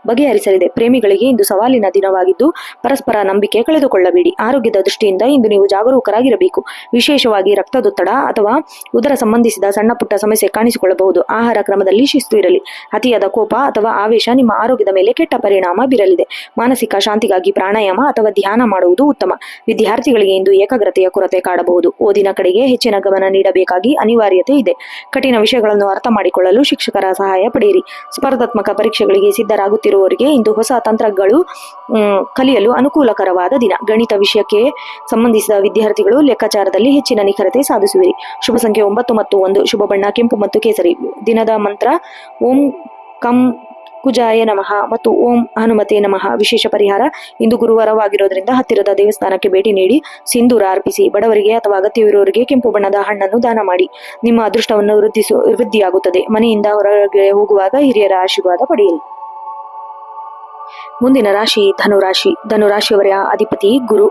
ಬಗೆಹರಿಸಲಿದೆ. ಪ್ರೇಮಿಗಳಿಗೆ ಇಂದು ಸವಾಲಿನ ದಿನವಾಗಿದ್ದು ಪರಸ್ಪರ ನಂಬಿಕೆ ಕಳೆದುಕೊಳ್ಳಬೇಡಿ. ಆರೋಗ್ಯದ ದೃಷ್ಟಿಯಿಂದ ಇಂದು ನೀವು ಜಾಗರೂಕರಾಗಿರಬೇಕು. ವಿಶೇಷವಾಗಿ ರಕ್ತದೊತ್ತಡ ಅಥವಾ ಉದರ ಸಂಬಂಧಿಸಿದ ಸಣ್ಣ ಪುಟ್ಟ ಸಮಸ್ಯೆ ಕಾಣಿಸಿಕೊಳ್ಳಬಹುದು. ಆಹಾರ ಕ್ರಮದಲ್ಲಿ ಶಿಸ್ತು ಇರಲಿ. ಅತಿಯಾದ ಕೋಪ ಅಥವಾ ಆವೇಶ ನಿಮ್ಮ ಆರೋಗ್ಯದ ಮೇಲೆ ಕೆಟ್ಟ ಪರಿಣಾಮ ಬೀರಲಿದೆ. ಮಾನಸಿಕ ಶಾಂತಿಗಾಗಿ ಪ್ರಾಣಾಯಾಮ ಅಥವಾ ಧ್ಯಾನ ಮಾಡುವುದು ಉತ್ತಮ. ವಿದ್ಯಾರ್ಥಿಗಳಿಗೆ ಇಂದು ಏಕಾಗ್ರತೆಯ ಕೊರತೆ ಕಾಡಬಹುದು. ಓದಿನ ಕಡೆಗೆ ಹೆಚ್ಚಿನ ಗಮನ ನೀಡಬೇಕಾಗಿ ಅನಿವಾರ್ಯತೆ ಇದೆ. ಕಠಿಣ ವಿಷಯಗಳನ್ನು ಅರ್ಥ ಮಾಡಿಕೊಳ್ಳಲು ಶಿಕ್ಷಕರ ಸಹಾಯ ಪಡೆಯಿರಿ. ಸ್ಪರ್ಧಾತ್ಮಕ ಪರೀಕ್ಷೆಗಳಿಗೆ ಸಿದ್ಧರಾಗುತ್ತಿರುವವರಿಗೆ ಇಂದು ಹೊಸ ತಂತ್ರಗಳು ಕಲಿಯಲು ಅನುಕೂಲಕರವಾದ ದಿನ. ಗಣಿತ ವಿಷಯಕ್ಕೆ ಸಂಬಂಧಿಸಿದ ವಿದ್ಯಾರ್ಥಿಗಳು ಲೆಕ್ಕಾಚಾರದಲ್ಲಿ ಹೆಚ್ಚಿನ ನಿಖರತೆ ಸಾಧಿಸುವಿರಿ. ಶುಭ ಸಂಖ್ಯೆ 9 ಮತ್ತು 1. ಶುಭ ಬಣ್ಣ ಕೆಂಪು ಮತ್ತು ಕೇಸರಿ. ದಿನದ ಮಂತ್ರ ಓಂ ಕಂ ಕುಜಾಯ ನಮಃ ಮತ್ತು ಓಂ ಹನುಮತೆ ನಮಃ. ವಿಶೇಷ ಪರಿಹಾರ ಇಂದು ಗುರುವಾರವಾಗಿರೋದ್ರಿಂದ ಹತ್ತಿರದ ದೇವಸ್ಥಾನಕ್ಕೆ ಭೇಟಿ ನೀಡಿ ಸಿಂಧೂರ ಅರ್ಪಿಸಿ. ಬಡವರಿಗೆ ಅಥವಾ ಅಗತ್ಯವಿರುವವರಿಗೆ ಕೆಂಪು ಬಣ್ಣದ ಹಣ್ಣನ್ನು ದಾನ ಮಾಡಿ. ನಿಮ್ಮ ಅದೃಷ್ಟವನ್ನು ವೃದ್ಧಿಯಾಗುತ್ತದೆ. ಮನೆಯಿಂದ ಹೊರಗೆ ಹೋಗುವಾಗ ಹಿರಿಯರ ಆಶೀರ್ವಾದ ಪಡೆಯಿರಿ. ಮುಂದಿನ ರಾಶಿ ಧನುರಾಶಿ. ಧನುರಾಶಿಯವರ ಅಧಿಪತಿ ಗುರು.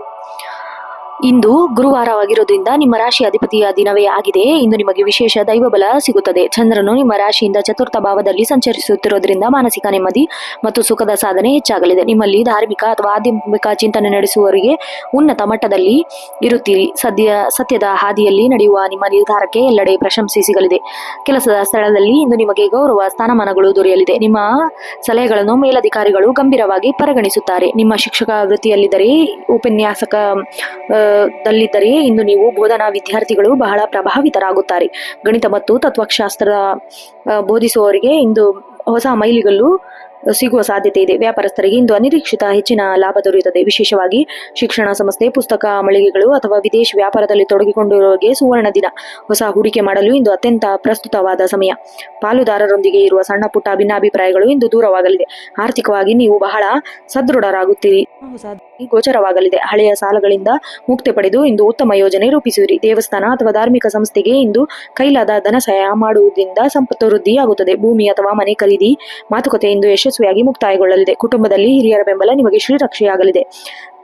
ಇಂದು ಗುರುವಾರವಾಗಿರೋದ್ರಿಂದ ನಿಮ್ಮ ರಾಶಿ ಅಧಿಪತಿಯ ದಿನವೇ ಆಗಿದೆ. ಇಂದು ನಿಮಗೆ ವಿಶೇಷ ದೈವ ಬಲ ಸಿಗುತ್ತದೆ. ಚಂದ್ರನು ನಿಮ್ಮ ರಾಶಿಯಿಂದ ಚತುರ್ಥ ಭಾವದಲ್ಲಿ ಸಂಚರಿಸುತ್ತಿರೋದ್ರಿಂದ ಮಾನಸಿಕ ನೆಮ್ಮದಿ ಮತ್ತು ಸುಖದ ಸಾಧನೆ ಹೆಚ್ಚಾಗಲಿದೆ. ನಿಮ್ಮಲ್ಲಿ ಧಾರ್ಮಿಕ ಅಥವಾ ಆಧ್ಯಾತ್ಮಿಕ ಚಿಂತನೆ ನಡೆಸುವವರಿಗೆ ಉನ್ನತ ಮಟ್ಟದಲ್ಲಿ ಇರುತ್ತೀರಿ. ಸತ್ಯದ ಹಾದಿಯಲ್ಲಿ ನಡೆಯುವ ನಿಮ್ಮ ನಿರ್ಧಾರಕ್ಕೆ ಎಲ್ಲೆಡೆ ಪ್ರಶಂಸೆ ಸಿಗಲಿದೆ. ಕೆಲಸದ ಸ್ಥಳದಲ್ಲಿ ಇಂದು ನಿಮಗೆ ಗೌರವ ಸ್ಥಾನಮಾನಗಳು ದೊರೆಯಲಿದೆ. ನಿಮ್ಮ ಸಲಹೆಗಳನ್ನು ಮೇಲಧಿಕಾರಿಗಳು ಗಂಭೀರವಾಗಿ ಪರಿಗಣಿಸುತ್ತಾರೆ. ನಿಮ್ಮ ಶಿಕ್ಷಕ ವೃತ್ತಿಯಲ್ಲಿದ್ದರೆ ಉಪನ್ಯಾಸಕ ದಲ್ಲಿದ್ದರೆ ಇಂದು ನೀವು ಬೋಧನಾ ವಿದ್ಯಾರ್ಥಿಗಳು ಬಹಳ ಪ್ರಭಾವಿತರಾಗುತ್ತಾರೆ. ಗಣಿತ ಮತ್ತು ತತ್ವಶಾಸ್ತ್ರ ಬೋಧಿಸುವವರಿಗೆ ಇಂದು ಹೊಸ ಮೈಲಿಗಲ್ಲು ಸಿಗುವ ಸಾಧ್ಯತೆ ಇದೆ. ವ್ಯಾಪಾರಸ್ಥರಿಗೆ ಇಂದು ಅನಿರೀಕ್ಷಿತ ಹೆಚ್ಚಿನ ಲಾಭ ದೊರೆಯುತ್ತದೆ. ವಿಶೇಷವಾಗಿ ಶಿಕ್ಷಣ ಸಂಸ್ಥೆ, ಪುಸ್ತಕ ಮಳಿಗೆಗಳು ಅಥವಾ ವಿದೇಶಿ ವ್ಯಾಪಾರದಲ್ಲಿ ತೊಡಗಿಕೊಂಡಿರುವವರಿಗೆ ಸುವರ್ಣ ದಿನ. ಹೊಸ ಹೂಡಿಕೆ ಮಾಡಲು ಇಂದು ಅತ್ಯಂತ ಪ್ರಸ್ತುತವಾದ ಸಮಯ. ಪಾಲುದಾರರೊಂದಿಗೆ ಇರುವ ಸಣ್ಣ ಪುಟ್ಟ ಭಿನ್ನಾಭಿಪ್ರಾಯಗಳು ಇಂದು ದೂರವಾಗಲಿದೆ. ಆರ್ಥಿಕವಾಗಿ ನೀವು ಬಹಳ ಸದೃಢರಾಗುತ್ತೀರಿ. ಗೋಚರವಾಗಲಿದೆ. ಹಳೆಯ ಸಾಲಗಳಿಂದ ಮುಕ್ತಿ ಪಡೆದು ಇಂದು ಉತ್ತಮ ಯೋಜನೆ ರೂಪಿಸುವಿರಿ. ದೇವಸ್ಥಾನ ಅಥವಾ ಧಾರ್ಮಿಕ ಸಂಸ್ಥೆಗೆ ಇಂದು ಕೈಲಾದ ಧನ ಸಹಾಯ ಮಾಡುವುದರಿಂದ ಸಂಪತ್ತು ವೃದ್ಧಿಯಾಗುತ್ತದೆ. ಭೂಮಿ ಅಥವಾ ಮನೆ ಖರೀದಿ ಮಾತುಕತೆ ಇಂದು ಯಶಸ್ವಿಯಾಗಿ ಮುಕ್ತಾಯಗೊಳ್ಳಲಿದೆ. ಕುಟುಂಬದಲ್ಲಿ ಹಿರಿಯರ ಬೆಂಬಲ ನಿಮಗೆ ಶ್ರೀರಕ್ಷೆಯಾಗಲಿದೆ.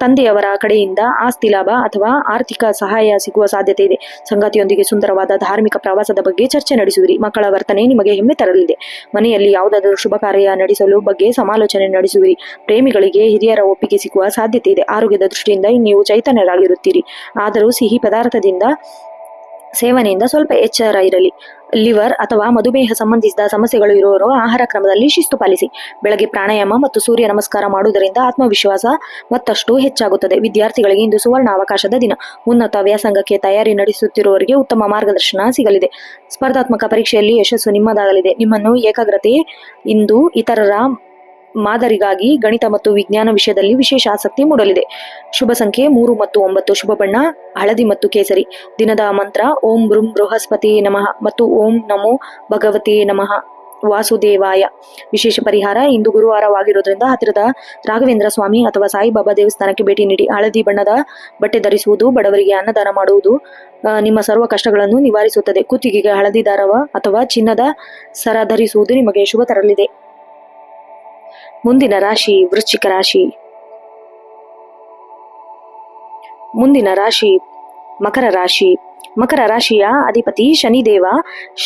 ತಂದೆಯವರ ಕಡೆಯಿಂದ ಆಸ್ತಿ ಲಾಭ ಅಥವಾ ಆರ್ಥಿಕ ಸಹಾಯ ಸಿಗುವ ಸಾಧ್ಯತೆ ಇದೆ. ಸಂಗಾತಿಯೊಂದಿಗೆ ಸುಂದರವಾದ ಧಾರ್ಮಿಕ ಪ್ರವಾಸದ ಬಗ್ಗೆ ಚರ್ಚೆ ನಡೆಸುವಿರಿ. ಮಕ್ಕಳ ವರ್ತನೆ ನಿಮಗೆ ಹೆಮ್ಮೆ ತರಲಿದೆ. ಮನೆಯಲ್ಲಿ ಯಾವುದಾದರೂ ಶುಭ ಕಾರ್ಯ ನಡೆಸಲು ಬಗ್ಗೆ ಸಮಾಲೋಚನೆ ನಡೆಸುವಿರಿ. ಪ್ರೇಮಿಗಳಿಗೆ ಹಿರಿಯರ ಒಪ್ಪಿಗೆ ಸಿಗುವ ಸಾಧ್ಯತೆ ಇದೆ. ಆರೋಗ್ಯದ ದೃಷ್ಟಿಯಿಂದ ನೀವು ಚೈತನ್ಯರಾಗಿರುತ್ತೀರಿ. ಆದರೂ ಸಿಹಿ ಪದಾರ್ಥದಿಂದ ಸೇವನೆಯಿಂದ ಸ್ವಲ್ಪ ಎಚ್ಚರ ಇರಲಿ. ಲಿವರ್ ಅಥವಾ ಮಧುಮೇಹ ಸಂಬಂಧಿಸಿದ ಸಮಸ್ಯೆಗಳು ಇರುವವರು ಆಹಾರ ಕ್ರಮದಲ್ಲಿ ಶಿಸ್ತು ಪಾಲಿಸಿ. ಬೆಳಗ್ಗೆ ಪ್ರಾಣಾಯಾಮ ಮತ್ತು ಸೂರ್ಯ ನಮಸ್ಕಾರ ಮಾಡುವುದರಿಂದ ಆತ್ಮವಿಶ್ವಾಸ ಮತ್ತಷ್ಟು ಹೆಚ್ಚಾಗುತ್ತದೆ. ವಿದ್ಯಾರ್ಥಿಗಳಿಗೆ ಇಂದು ಸುವರ್ಣ ಅವಕಾಶದ ದಿನ. ಉನ್ನತ ವ್ಯಾಸಂಗಕ್ಕೆ ತಯಾರಿ ನಡೆಸುತ್ತಿರುವವರಿಗೆ ಉತ್ತಮ ಮಾರ್ಗದರ್ಶನ ಸಿಗಲಿದೆ. ಸ್ಪರ್ಧಾತ್ಮಕ ಪರೀಕ್ಷೆಯಲ್ಲಿ ಯಶಸ್ಸು ನಿಮ್ಮದಾಗಲಿದೆ. ನಿಮ್ಮನ್ನು ಏಕಾಗ್ರತೆ ಇಂದು ಇತರರ ಮಾದರಿಗಾಗಿ ಗಣಿತ ಮತ್ತು ವಿಜ್ಞಾನ ವಿಷಯದಲ್ಲಿ ವಿಶೇಷ ಆಸಕ್ತಿ ಮೂಡಲಿದೆ. ಶುಭ ಸಂಖ್ಯೆ 3 ಮತ್ತು 9. ಶುಭ ಬಣ್ಣ ಹಳದಿ ಮತ್ತು ಕೇಸರಿ. ದಿನದ ಮಂತ್ರ ಓಂ ಬೃಂ ಬೃಹಸ್ಪತಿ ನಮಃ ಮತ್ತು ಓಂ ನಮೋ ಭಗವತೆ ನಮಃ ವಾಸುದೇವಾಯ. ವಿಶೇಷ ಪರಿಹಾರ ಇಂದು ಗುರುವಾರವಾಗಿರೋದ್ರಿಂದ ಹತ್ತಿರದ ರಾಘವೇಂದ್ರ ಸ್ವಾಮಿ ಅಥವಾ ಸಾಯಿಬಾಬಾ ದೇವಸ್ಥಾನಕ್ಕೆ ಭೇಟಿ ನೀಡಿ. ಹಳದಿ ಬಣ್ಣದ ಬಟ್ಟೆ ಧರಿಸುವುದು, ಬಡವರಿಗೆ ಅನ್ನದಾನ ಮಾಡುವುದು ನಿಮ್ಮ ಸರ್ವ ಕಷ್ಟಗಳನ್ನು ನಿವಾರಿಸುತ್ತದೆ. ಕುತ್ತಿಗೆಗೆ ಹಳದಿ ದಾರವ ಅಥವಾ ಚಿನ್ನದ ಸರ ಧರಿಸುವುದು ನಿಮಗೆ ಶುಭ ತರಲಿದೆ. ಮುಂದಿನ ರಾಶಿ ವೃಶ್ಚಿಕ ರಾಶಿ. ಮುಂದಿನ ರಾಶಿ ಮಕರ ರಾಶಿ. ಮಕರ ರಾಶಿಯ ಅಧಿಪತಿ ಶನಿದೇವ.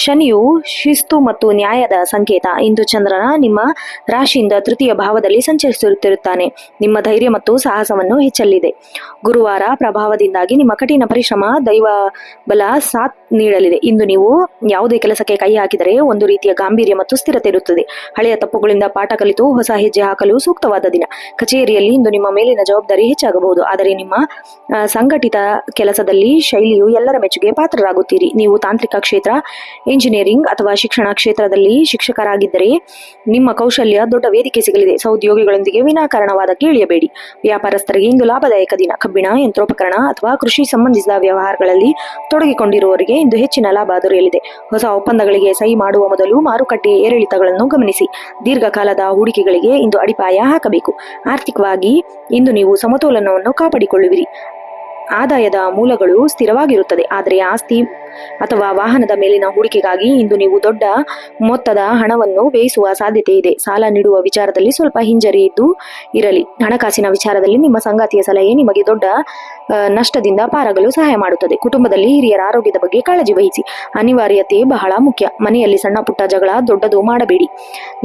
ಶನಿಯು ಶಿಸ್ತು ಮತ್ತು ನ್ಯಾಯದ ಸಂಕೇತ. ಇಂದು ಚಂದ್ರನ ನಿಮ್ಮ ರಾಶಿಯಿಂದ ತೃತೀಯ ಭಾವದಲ್ಲಿ ಸಂಚರಿಸುತ್ತಿರುತ್ತಾನೆ. ನಿಮ್ಮ ಧೈರ್ಯ ಮತ್ತು ಸಾಹಸವನ್ನು ಹೆಚ್ಚಲಿದೆ. ಗುರುವಾರ ಪ್ರಭಾವದಿಂದಾಗಿ ನಿಮ್ಮ ಕಠಿಣ ಪರಿಶ್ರಮ ದೈವ ಬಲ ಸಾಥ್ ನೀಡಲಿದೆ. ಇಂದು ನೀವು ಯಾವುದೇ ಕೆಲಸಕ್ಕೆ ಕೈ ಹಾಕಿದರೆ ಒಂದು ರೀತಿಯ ಗಾಂಭೀರ್ಯ ಮತ್ತು ಸ್ಥಿರತೆ ಇರುತ್ತದೆ. ಹಳೆಯ ತಪ್ಪುಗಳಿಂದ ಪಾಠ ಕಲಿತು ಹೊಸ ಹೆಜ್ಜೆ ಹಾಕಲು ಸೂಕ್ತವಾದ ದಿನ. ಕಚೇರಿಯಲ್ಲಿ ಇಂದು ನಿಮ್ಮ ಮೇಲಿನ ಜವಾಬ್ದಾರಿ ಹೆಚ್ಚಾಗಬಹುದು. ಆದರೆ ನಿಮ್ಮ ಸಂಘಟಿತ ಕೆಲಸದಲ್ಲಿ ಶೈಲಿಯು ಎಲ್ಲರ ಮೆಚ್ಚುಗೆ ಪಾತ್ರರಾಗುತ್ತೀರಿ. ನೀವು ತಾಂತ್ರಿಕ ಕ್ಷೇತ್ರ, ಇಂಜಿನಿಯರಿಂಗ್ ಅಥವಾ ಶಿಕ್ಷಣ ಕ್ಷೇತ್ರದಲ್ಲಿ ಶಿಕ್ಷಕರಾಗಿದ್ದರೆ ನಿಮ್ಮ ಕೌಶಲ್ಯ ದೊಡ್ಡ ವೇದಿಕೆ ಸಿಗಲಿದೆ. ಸಹೋದ್ಯೋಗಿಗಳೊಂದಿಗೆ ವಿನಾಕಾರಣವಾದಕ್ಕೆ ಇಳಿಯಬೇಡಿ. ವ್ಯಾಪಾರಸ್ಥರಿಗೆ ಇಂದು ಲಾಭದಾಯಕ ದಿನ. ಕಬ್ಬಿಣ, ಯಂತ್ರೋಪಕರಣ ಅಥವಾ ಕೃಷಿ ಸಂಬಂಧಿಸಿದ ವ್ಯವಹಾರಗಳಲ್ಲಿ ತೊಡಗಿಕೊಂಡಿರುವವರಿಗೆ ಇಂದು ಹೆಚ್ಚಿನ ಲಾಭ ದೊರೆಯಲಿದೆ. ಹೊಸ ಒಪ್ಪಂದಗಳಿಗೆ ಸಹಿ ಮಾಡುವ ಮೊದಲು ಮಾರುಕಟ್ಟೆ ಏರಿಳಿತಗಳನ್ನು ಗಮನಿಸಿ. ದೀರ್ಘಕಾಲದ ಹೂಡಿಕೆಗಳಿಗೆ ಇಂದು ಅಡಿಪಾಯ ಹಾಕಬೇಕು. ಆರ್ಥಿಕವಾಗಿ ಇಂದು ನೀವು ಸಮತೋಲನವನ್ನು ಕಾಪಾಡಿಕೊಳ್ಳುವಿರಿ. ಆದಾಯದ ಮೂಲಗಳು ಸ್ಥಿರವಾಗಿರುತ್ತದೆ, ಆದರೆ ಆಸ್ತಿ ಅಥವಾ ವಾಹನದ ಮೇಲಿನ ಹೂಡಿಕೆಗಾಗಿ ಇಂದು ನೀವು ದೊಡ್ಡ ಮೊತ್ತದ ಹಣವನ್ನು ವ್ಯಯಿಸುವ ಸಾಧ್ಯತೆ ಇದೆ. ಸಾಲ ನೀಡುವ ವಿಚಾರದಲ್ಲಿ ಸ್ವಲ್ಪ ಹಿಂಜರಿದು ಇರಲಿ. ಹಣಕಾಸಿನ ವಿಚಾರದಲ್ಲಿ ನಿಮ್ಮ ಸಂಗಾತಿಯ ಸಲಹೆ ನಿಮಗೆ ದೊಡ್ಡ ನಷ್ಟದಿಂದ ಪಾರಾಗಲು ಸಹಾಯ ಮಾಡುತ್ತದೆ. ಕುಟುಂಬದಲ್ಲಿ ಹಿರಿಯರ ಆರೋಗ್ಯದ ಬಗ್ಗೆ ಕಾಳಜಿ ವಹಿಸಿ. ಅನಿವಾರ್ಯತೆ ಬಹಳ ಮುಖ್ಯ. ಮನೆಯಲ್ಲಿ ಸಣ್ಣ ಪುಟ್ಟ ಜಗಳ ದೊಡ್ಡದು ಮಾಡಬೇಡಿ.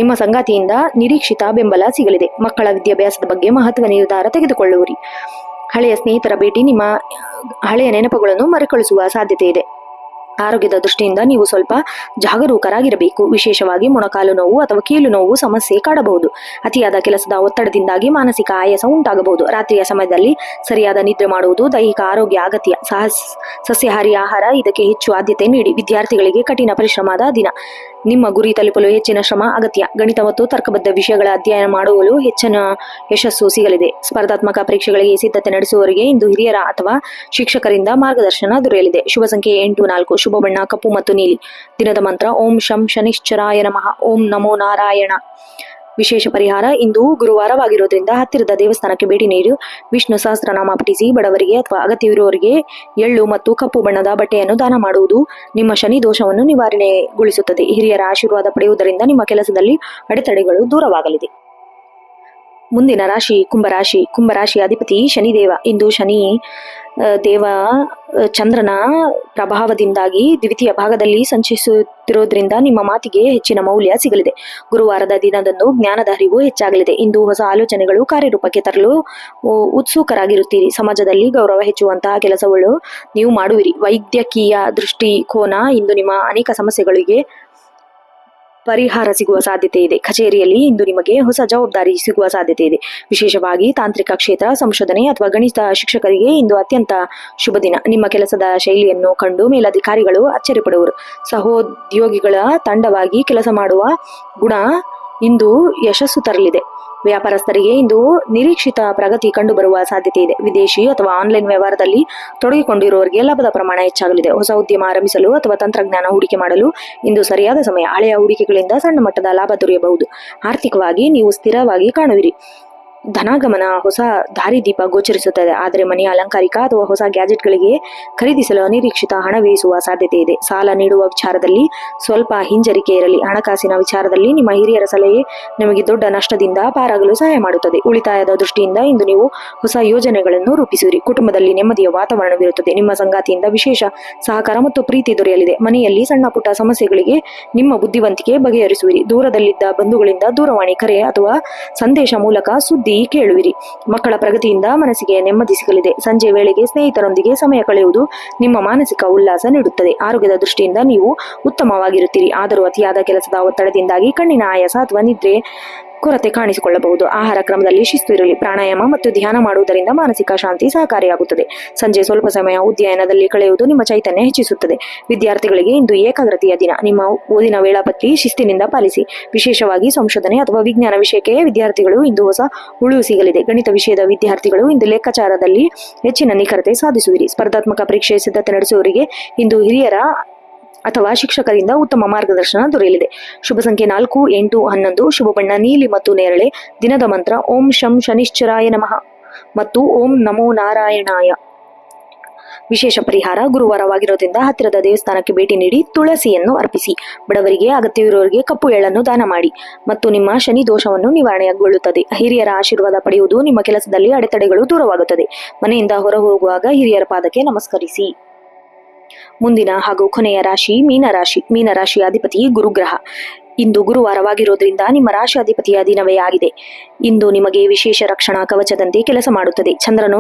ನಿಮ್ಮ ಸಂಗಾತಿಯಿಂದ ನಿರೀಕ್ಷಿತ ಬೆಂಬಲ ಸಿಗಲಿದೆ. ಮಕ್ಕಳ ವಿದ್ಯಾಭ್ಯಾಸದ ಬಗ್ಗೆ ಮಹತ್ವ ನಿರ್ಧಾರ ತೆಗೆದುಕೊಳ್ಳುವಿರಿ. ಹಳೆಯ ಸ್ನೇಹಿತರ ಭೇಟಿ ನಿಮ್ಮ ಹಳೆಯ ನೆನಪುಗಳನ್ನು ಮರುಕಳಿಸುವ ಸಾಧ್ಯತೆ ಇದೆ. ಆರೋಗ್ಯದ ದೃಷ್ಟಿಯಿಂದ ನೀವು ಸ್ವಲ್ಪ ಜಾಗರೂಕರಾಗಿರಬೇಕು. ವಿಶೇಷವಾಗಿ ಮೊಣಕಾಲು ನೋವು ಅಥವಾ ಕೀಲು ನೋವು ಸಮಸ್ಯೆ ಕಾಡಬಹುದು. ಅತಿಯಾದ ಕೆಲಸದ ಒತ್ತಡದಿಂದಾಗಿ ಮಾನಸಿಕ ಆಯಾಸ ಉಂಟಾಗಬಹುದು. ರಾತ್ರಿಯ ಸಮಯದಲ್ಲಿ ಸರಿಯಾದ ನಿದ್ರೆ ಮಾಡುವುದು ದೈಹಿಕ ಆರೋಗ್ಯ ಅಗತ್ಯ. ಸಸ್ಯಾಹಾರಿ ಆಹಾರ ಇದಕ್ಕೆ ಹೆಚ್ಚು ಆದ್ಯತೆ ನೀಡಿ. ವಿದ್ಯಾರ್ಥಿಗಳಿಗೆ ಕಠಿಣ ಪರಿಶ್ರಮದ ದಿನ. ನಿಮ್ಮ ಗುರಿ ತಲುಪಲು ಹೆಚ್ಚಿನ ಶ್ರಮ ಅಗತ್ಯ. ಗಣಿತ ಮತ್ತು ತರ್ಕಬದ್ಧ ವಿಷಯಗಳ ಅಧ್ಯಯನ ಮಾಡಲು ಹೆಚ್ಚಿನ ಯಶಸ್ಸು ಸಿಗಲಿದೆ. ಸ್ಪರ್ಧಾತ್ಮಕ ಪರೀಕ್ಷೆಗಳಿಗೆ ಸಿದ್ಧತೆ ನಡೆಸುವವರಿಗೆ ಇಂದು ಹಿರಿಯರ ಅಥವಾ ಶಿಕ್ಷಕರಿಂದ ಮಾರ್ಗದರ್ಶನ ದೊರೆಯಲಿದೆ. ಶುಭ ಸಂಖ್ಯೆ 84. ಶುಭ ಬಣ್ಣ ಕಪ್ಪು ಮತ್ತು ನೀಲಿ. ದಿನದ ಮಂತ್ರ ಓಂ ಶಂ ಶನಿಶ್ಚರಾಯ ನಮಃ. ಓಂ ನಮೋ ನಾರಾಯಣ. ವಿಶೇಷ ಪರಿಹಾರ ಇಂದು ಗುರುವಾರವಾಗಿರೋದ್ರಿಂದ ಹತ್ತಿರದ ದೇವಸ್ಥಾನಕ್ಕೆ ಭೇಟಿ ನೀಡಿ ವಿಷ್ಣು ಸಹಸ್ರನಾಮ ಪಠಿಸಿ. ಬಡವರಿಗೆ ಅಥವಾ ಅಗತ್ಯವಿರುವವರಿಗೆ ಎಳ್ಳು ಮತ್ತು ಕಪ್ಪು ಬಣ್ಣದ ಬಟ್ಟೆಯನ್ನು ದಾನ ಮಾಡುವುದು ನಿಮ್ಮ ಶನಿ ದೋಷವನ್ನು ನಿವಾರಣೆಗೊಳಿಸುತ್ತದೆ. ಹಿರಿಯರ ಆಶೀರ್ವಾದ ಪಡೆಯುವುದರಿಂದ ನಿಮ್ಮ ಕೆಲಸದಲ್ಲಿ ಅಡೆತಡೆಗಳು ದೂರವಾಗಲಿದೆ. ಮುಂದಿನ ರಾಶಿ ಕುಂಭರಾಶಿ. ಕುಂಭರಾಶಿ ಅಧಿಪತಿ ಶನಿದೇವ. ಇಂದು ಶನಿ ದೇವ ಚಂದ್ರನ ಪ್ರಭಾವದಿಂದಾಗಿ ದ್ವಿತೀಯ ಭಾಗದಲ್ಲಿ ಸಂಚರಿಸುತ್ತಿರೋದ್ರಿಂದ ನಿಮ್ಮ ಮಾತಿಗೆ ಹೆಚ್ಚಿನ ಮೌಲ್ಯ ಸಿಗಲಿದೆ. ಗುರುವಾರದ ದಿನದಂದು ಜ್ಞಾನದ ಅರಿವು ಹೆಚ್ಚಾಗಲಿದೆ. ಇಂದು ಹೊಸ ಆಲೋಚನೆಗಳು ಕಾರ್ಯರೂಪಕ್ಕೆ ತರಲು ಉತ್ಸುಕರಾಗಿರುತ್ತೀರಿ. ಸಮಾಜದಲ್ಲಿ ಗೌರವ ಹೆಚ್ಚುವಂತಹ ಕೆಲಸಗಳು ನೀವು ಮಾಡುವಿರಿ. ವೈದ್ಯಕೀಯ ದೃಷ್ಟಿಕೋನ ಇಂದು ನಿಮ್ಮ ಅನೇಕ ಸಮಸ್ಯೆಗಳಿಗೆ ಪರಿಹಾರ ಸಿಗುವ ಸಾಧ್ಯತೆ ಇದೆ. ಕಚೇರಿಯಲ್ಲಿ ಇಂದು ನಿಮಗೆ ಹೊಸ ಜವಾಬ್ದಾರಿ ಸಿಗುವ ಸಾಧ್ಯತೆ ಇದೆ. ವಿಶೇಷವಾಗಿ ತಾಂತ್ರಿಕ ಕ್ಷೇತ್ರ, ಸಂಶೋಧನೆ ಅಥವಾ ಗಣಿತ ಶಿಕ್ಷಕರಿಗೆ ಇಂದು ಅತ್ಯಂತ ಶುಭ ದಿನ. ನಿಮ್ಮ ಕೆಲಸದ ಶೈಲಿಯನ್ನು ಕಂಡು ಮೇಲಧಿಕಾರಿಗಳು ಅಚ್ಚರಿಪಡುವರು. ಸಹೋದ್ಯೋಗಿಗಳ ತಂಡವಾಗಿ ಕೆಲಸ ಮಾಡುವ ಗುಣ ಇಂದು ಯಶಸ್ಸು ತರಲಿದೆ. ವ್ಯಾಪಾರಸ್ಥರಿಗೆ ಇಂದು ನಿರೀಕ್ಷಿತ ಪ್ರಗತಿ ಕಂಡುಬರುವ ಸಾಧ್ಯತೆ ಇದೆ. ವಿದೇಶಿ ಅಥವಾ ಆನ್ಲೈನ್ ವ್ಯವಹಾರದಲ್ಲಿ ತೊಡಗಿಕೊಂಡಿರುವವರಿಗೆ ಲಾಭದ ಪ್ರಮಾಣ ಹೆಚ್ಚಾಗಲಿದೆ. ಹೊಸ ಉದ್ಯಮ ಆರಂಭಿಸಲು ಅಥವಾ ತಂತ್ರಜ್ಞಾನ ಹೂಡಿಕೆ ಮಾಡಲು ಇಂದು ಸರಿಯಾದ ಸಮಯ. ಹಳೆಯ ಹೂಡಿಕೆಗಳಿಂದ ಸಣ್ಣ ಮಟ್ಟದ ಲಾಭ ದೊರೆಯಬಹುದು. ಆರ್ಥಿಕವಾಗಿ ನೀವು ಸ್ಥಿರವಾಗಿ ಕಾಣುವಿರಿ. ಧನಾಗಮನ ಹೊಸ ದಾರಿದೀಪ ಗೋಚರಿಸುತ್ತದೆ. ಆದರೆ ಮನೆಯ ಅಲಂಕಾರಿಕ ಅಥವಾ ಹೊಸ ಗ್ಯಾಜೆಟ್ಗಳಿಗೆ ಖರೀದಿಸಲು ಅನಿರೀಕ್ಷಿತ ಹಣ ವ್ಯಯಿಸುವ ಸಾಧ್ಯತೆ ಇದೆ. ಸಾಲ ನೀಡುವ ವಿಚಾರದಲ್ಲಿ ಸ್ವಲ್ಪ ಹಿಂಜರಿಕೆ ಇರಲಿ. ಹಣಕಾಸಿನ ವಿಚಾರದಲ್ಲಿ ನಿಮ್ಮ ಹಿರಿಯರ ಸಲಹೆ ನಿಮಗೆ ದೊಡ್ಡ ನಷ್ಟದಿಂದ ಪಾರಾಗಲು ಸಹಾಯ ಮಾಡುತ್ತದೆ. ಉಳಿತಾಯದ ದೃಷ್ಟಿಯಿಂದ ಇಂದು ನೀವು ಹೊಸ ಯೋಜನೆಗಳನ್ನು ರೂಪಿಸುವಿರಿ. ಕುಟುಂಬದಲ್ಲಿ ನೆಮ್ಮದಿಯ ವಾತಾವರಣವಿರುತ್ತದೆ. ನಿಮ್ಮ ಸಂಗಾತಿಯಿಂದ ವಿಶೇಷ ಸಹಕಾರ ಮತ್ತು ಪ್ರೀತಿ ದೊರೆಯಲಿದೆ. ಮನೆಯಲ್ಲಿ ಸಣ್ಣ ಪುಟ್ಟ ಸಮಸ್ಯೆಗಳಿಗೆ ನಿಮ್ಮ ಬುದ್ಧಿವಂತಿಕೆ ಬಗೆಹರಿಸುವಿರಿ. ದೂರದಲ್ಲಿದ್ದ ಬಂಧುಗಳಿಂದ ದೂರವಾಣಿ ಕರೆ ಅಥವಾ ಸಂದೇಶ ಮೂಲಕ ಸುದ್ದಿ ಕೇಳುವಿರಿ. ಮಕ್ಕಳ ಪ್ರಗತಿಯಿಂದ ಮನಸ್ಸಿಗೆ ನೆಮ್ಮದಿ ಸಿಗಲಿದೆ. ಸಂಜೆ ವೇಳೆಗೆ ಸ್ನೇಹಿತರೊಂದಿಗೆ ಸಮಯ ಕಳೆಯುವುದು ನಿಮ್ಮ ಮಾನಸಿಕ ಉಲ್ಲಾಸ ನೀಡುತ್ತದೆ. ಆರೋಗ್ಯದ ದೃಷ್ಟಿಯಿಂದ ನೀವು ಉತ್ತಮವಾಗಿರುತ್ತೀರಿ. ಆದರೂ ಅತಿಯಾದ ಕೆಲಸದ ಒತ್ತಡದಿಂದಾಗಿ ಕಣ್ಣಿನ ಆಯಾಸ ಅಥವಾ ನಿದ್ರೆ ಕೊರತೆ ಕಾಣಿಸಿಕೊಳ್ಳಬಹುದು. ಆಹಾರ ಕ್ರಮದಲ್ಲಿ ಶಿಸ್ತು ಇರಲಿ. ಪ್ರಾಣಾಯಾಮ ಮತ್ತು ಧ್ಯಾನ ಮಾಡುವುದರಿಂದ ಮಾನಸಿಕ ಶಾಂತಿ ಸಹಕಾರಿಯಾಗುತ್ತದೆ. ಸಂಜೆ ಸ್ವಲ್ಪ ಸಮಯ ಉದ್ಯಾನದಲ್ಲಿ ಕಳೆಯುವುದು ನಿಮ್ಮ ಚೈತನ್ಯ ಹೆಚ್ಚಿಸುತ್ತದೆ. ವಿದ್ಯಾರ್ಥಿಗಳಿಗೆ ಇಂದು ಏಕಾಗ್ರತೆಯ ದಿನ. ನಿಮ್ಮ ಓದಿನ ವೇಳಾಪಟ್ಟಿ ಶಿಸ್ತಿನಿಂದ ಪಾಲಿಸಿ. ವಿಶೇಷವಾಗಿ ಸಂಶೋಧನೆ ಅಥವಾ ವಿಜ್ಞಾನ ವಿಷಯಕ್ಕೆ ವಿದ್ಯಾರ್ಥಿಗಳು ಇಂದು ಹೊಸ ಉಳಿವು ಸಿಗಲಿದೆ. ಗಣಿತ ವಿಷಯದ ವಿದ್ಯಾರ್ಥಿಗಳು ಇಂದು ಲೆಕ್ಕಾಚಾರದಲ್ಲಿ ಹೆಚ್ಚಿನ ನಿಖರತೆ ಸಾಧಿಸುವಿರಿ. ಸ್ಪರ್ಧಾತ್ಮಕ ಪರೀಕ್ಷೆ ಸಿದ್ಧತೆ ನಡೆಸುವವರಿಗೆ ಇಂದು ಹಿರಿಯರ ಅಥವಾ ಶಿಕ್ಷಕರಿಂದ ಉತ್ತಮ ಮಾರ್ಗದರ್ಶನ ದೊರೆಯಲಿದೆ. ಶುಭ ಸಂಖ್ಯೆ 4, 8, 11. ಶುಭ ಬಣ್ಣ ನೀಲಿ ಮತ್ತು ನೇರಳೆ. ದಿನದ ಮಂತ್ರ ಓಂ ಶಂ ಶನಿಶ್ಚರಾಯ ನಮಃ ಮತ್ತು ಓಂ ನಮೋ ನಾರಾಯಣಾಯ. ವಿಶೇಷ ಪರಿಹಾರ ಗುರುವಾರವಾಗಿರೋದ್ರಿಂದ ಹತ್ತಿರದ ದೇವಸ್ಥಾನಕ್ಕೆ ಭೇಟಿ ನೀಡಿ ತುಳಸಿಯನ್ನು ಅರ್ಪಿಸಿ. ಬಡವರಿಗೆ ಅಗತ್ಯವಿರುವವರಿಗೆ ಕಪ್ಪು ಎಳ್ಳನ್ನು ದಾನ ಮಾಡಿ ಮತ್ತು ನಿಮ್ಮ ಶನಿ ದೋಷವನ್ನು ನಿವಾರಣೆಗೊಳ್ಳುತ್ತದೆ. ಹಿರಿಯರ ಆಶೀರ್ವಾದ ಪಡೆಯುವುದು ನಿಮ್ಮ ಕೆಲಸದಲ್ಲಿ ಅಡೆತಡೆಗಳು ದೂರವಾಗುತ್ತದೆ. ಮನೆಯಿಂದ ಹೊರ ಹೋಗುವಾಗ ಹಿರಿಯರ ಪಾದಕ್ಕೆ ನಮಸ್ಕರಿಸಿ. ಮುಂದಿನ ಹಾಗೂ ಕೊನೆಯ ರಾಶಿ ಮೀನರಾಶಿ. ಮೀನರಾಶಿಯ ಅಧಿಪತಿ ಗುರುಗ್ರಹ. ಇಂದು ಗುರುವಾರವಾಗಿರೋದ್ರಿಂದ ನಿಮ್ಮ ರಾಶಿಯಾಧಿಪತಿಯ ದಿನವೇ ಆಗಿದೆ. ಇಂದು ನಿಮಗೆ ವಿಶೇಷ ರಕ್ಷಣಾ ಕವಚದಂತೆ ಕೆಲಸ ಮಾಡುತ್ತದೆ. ಚಂದ್ರನು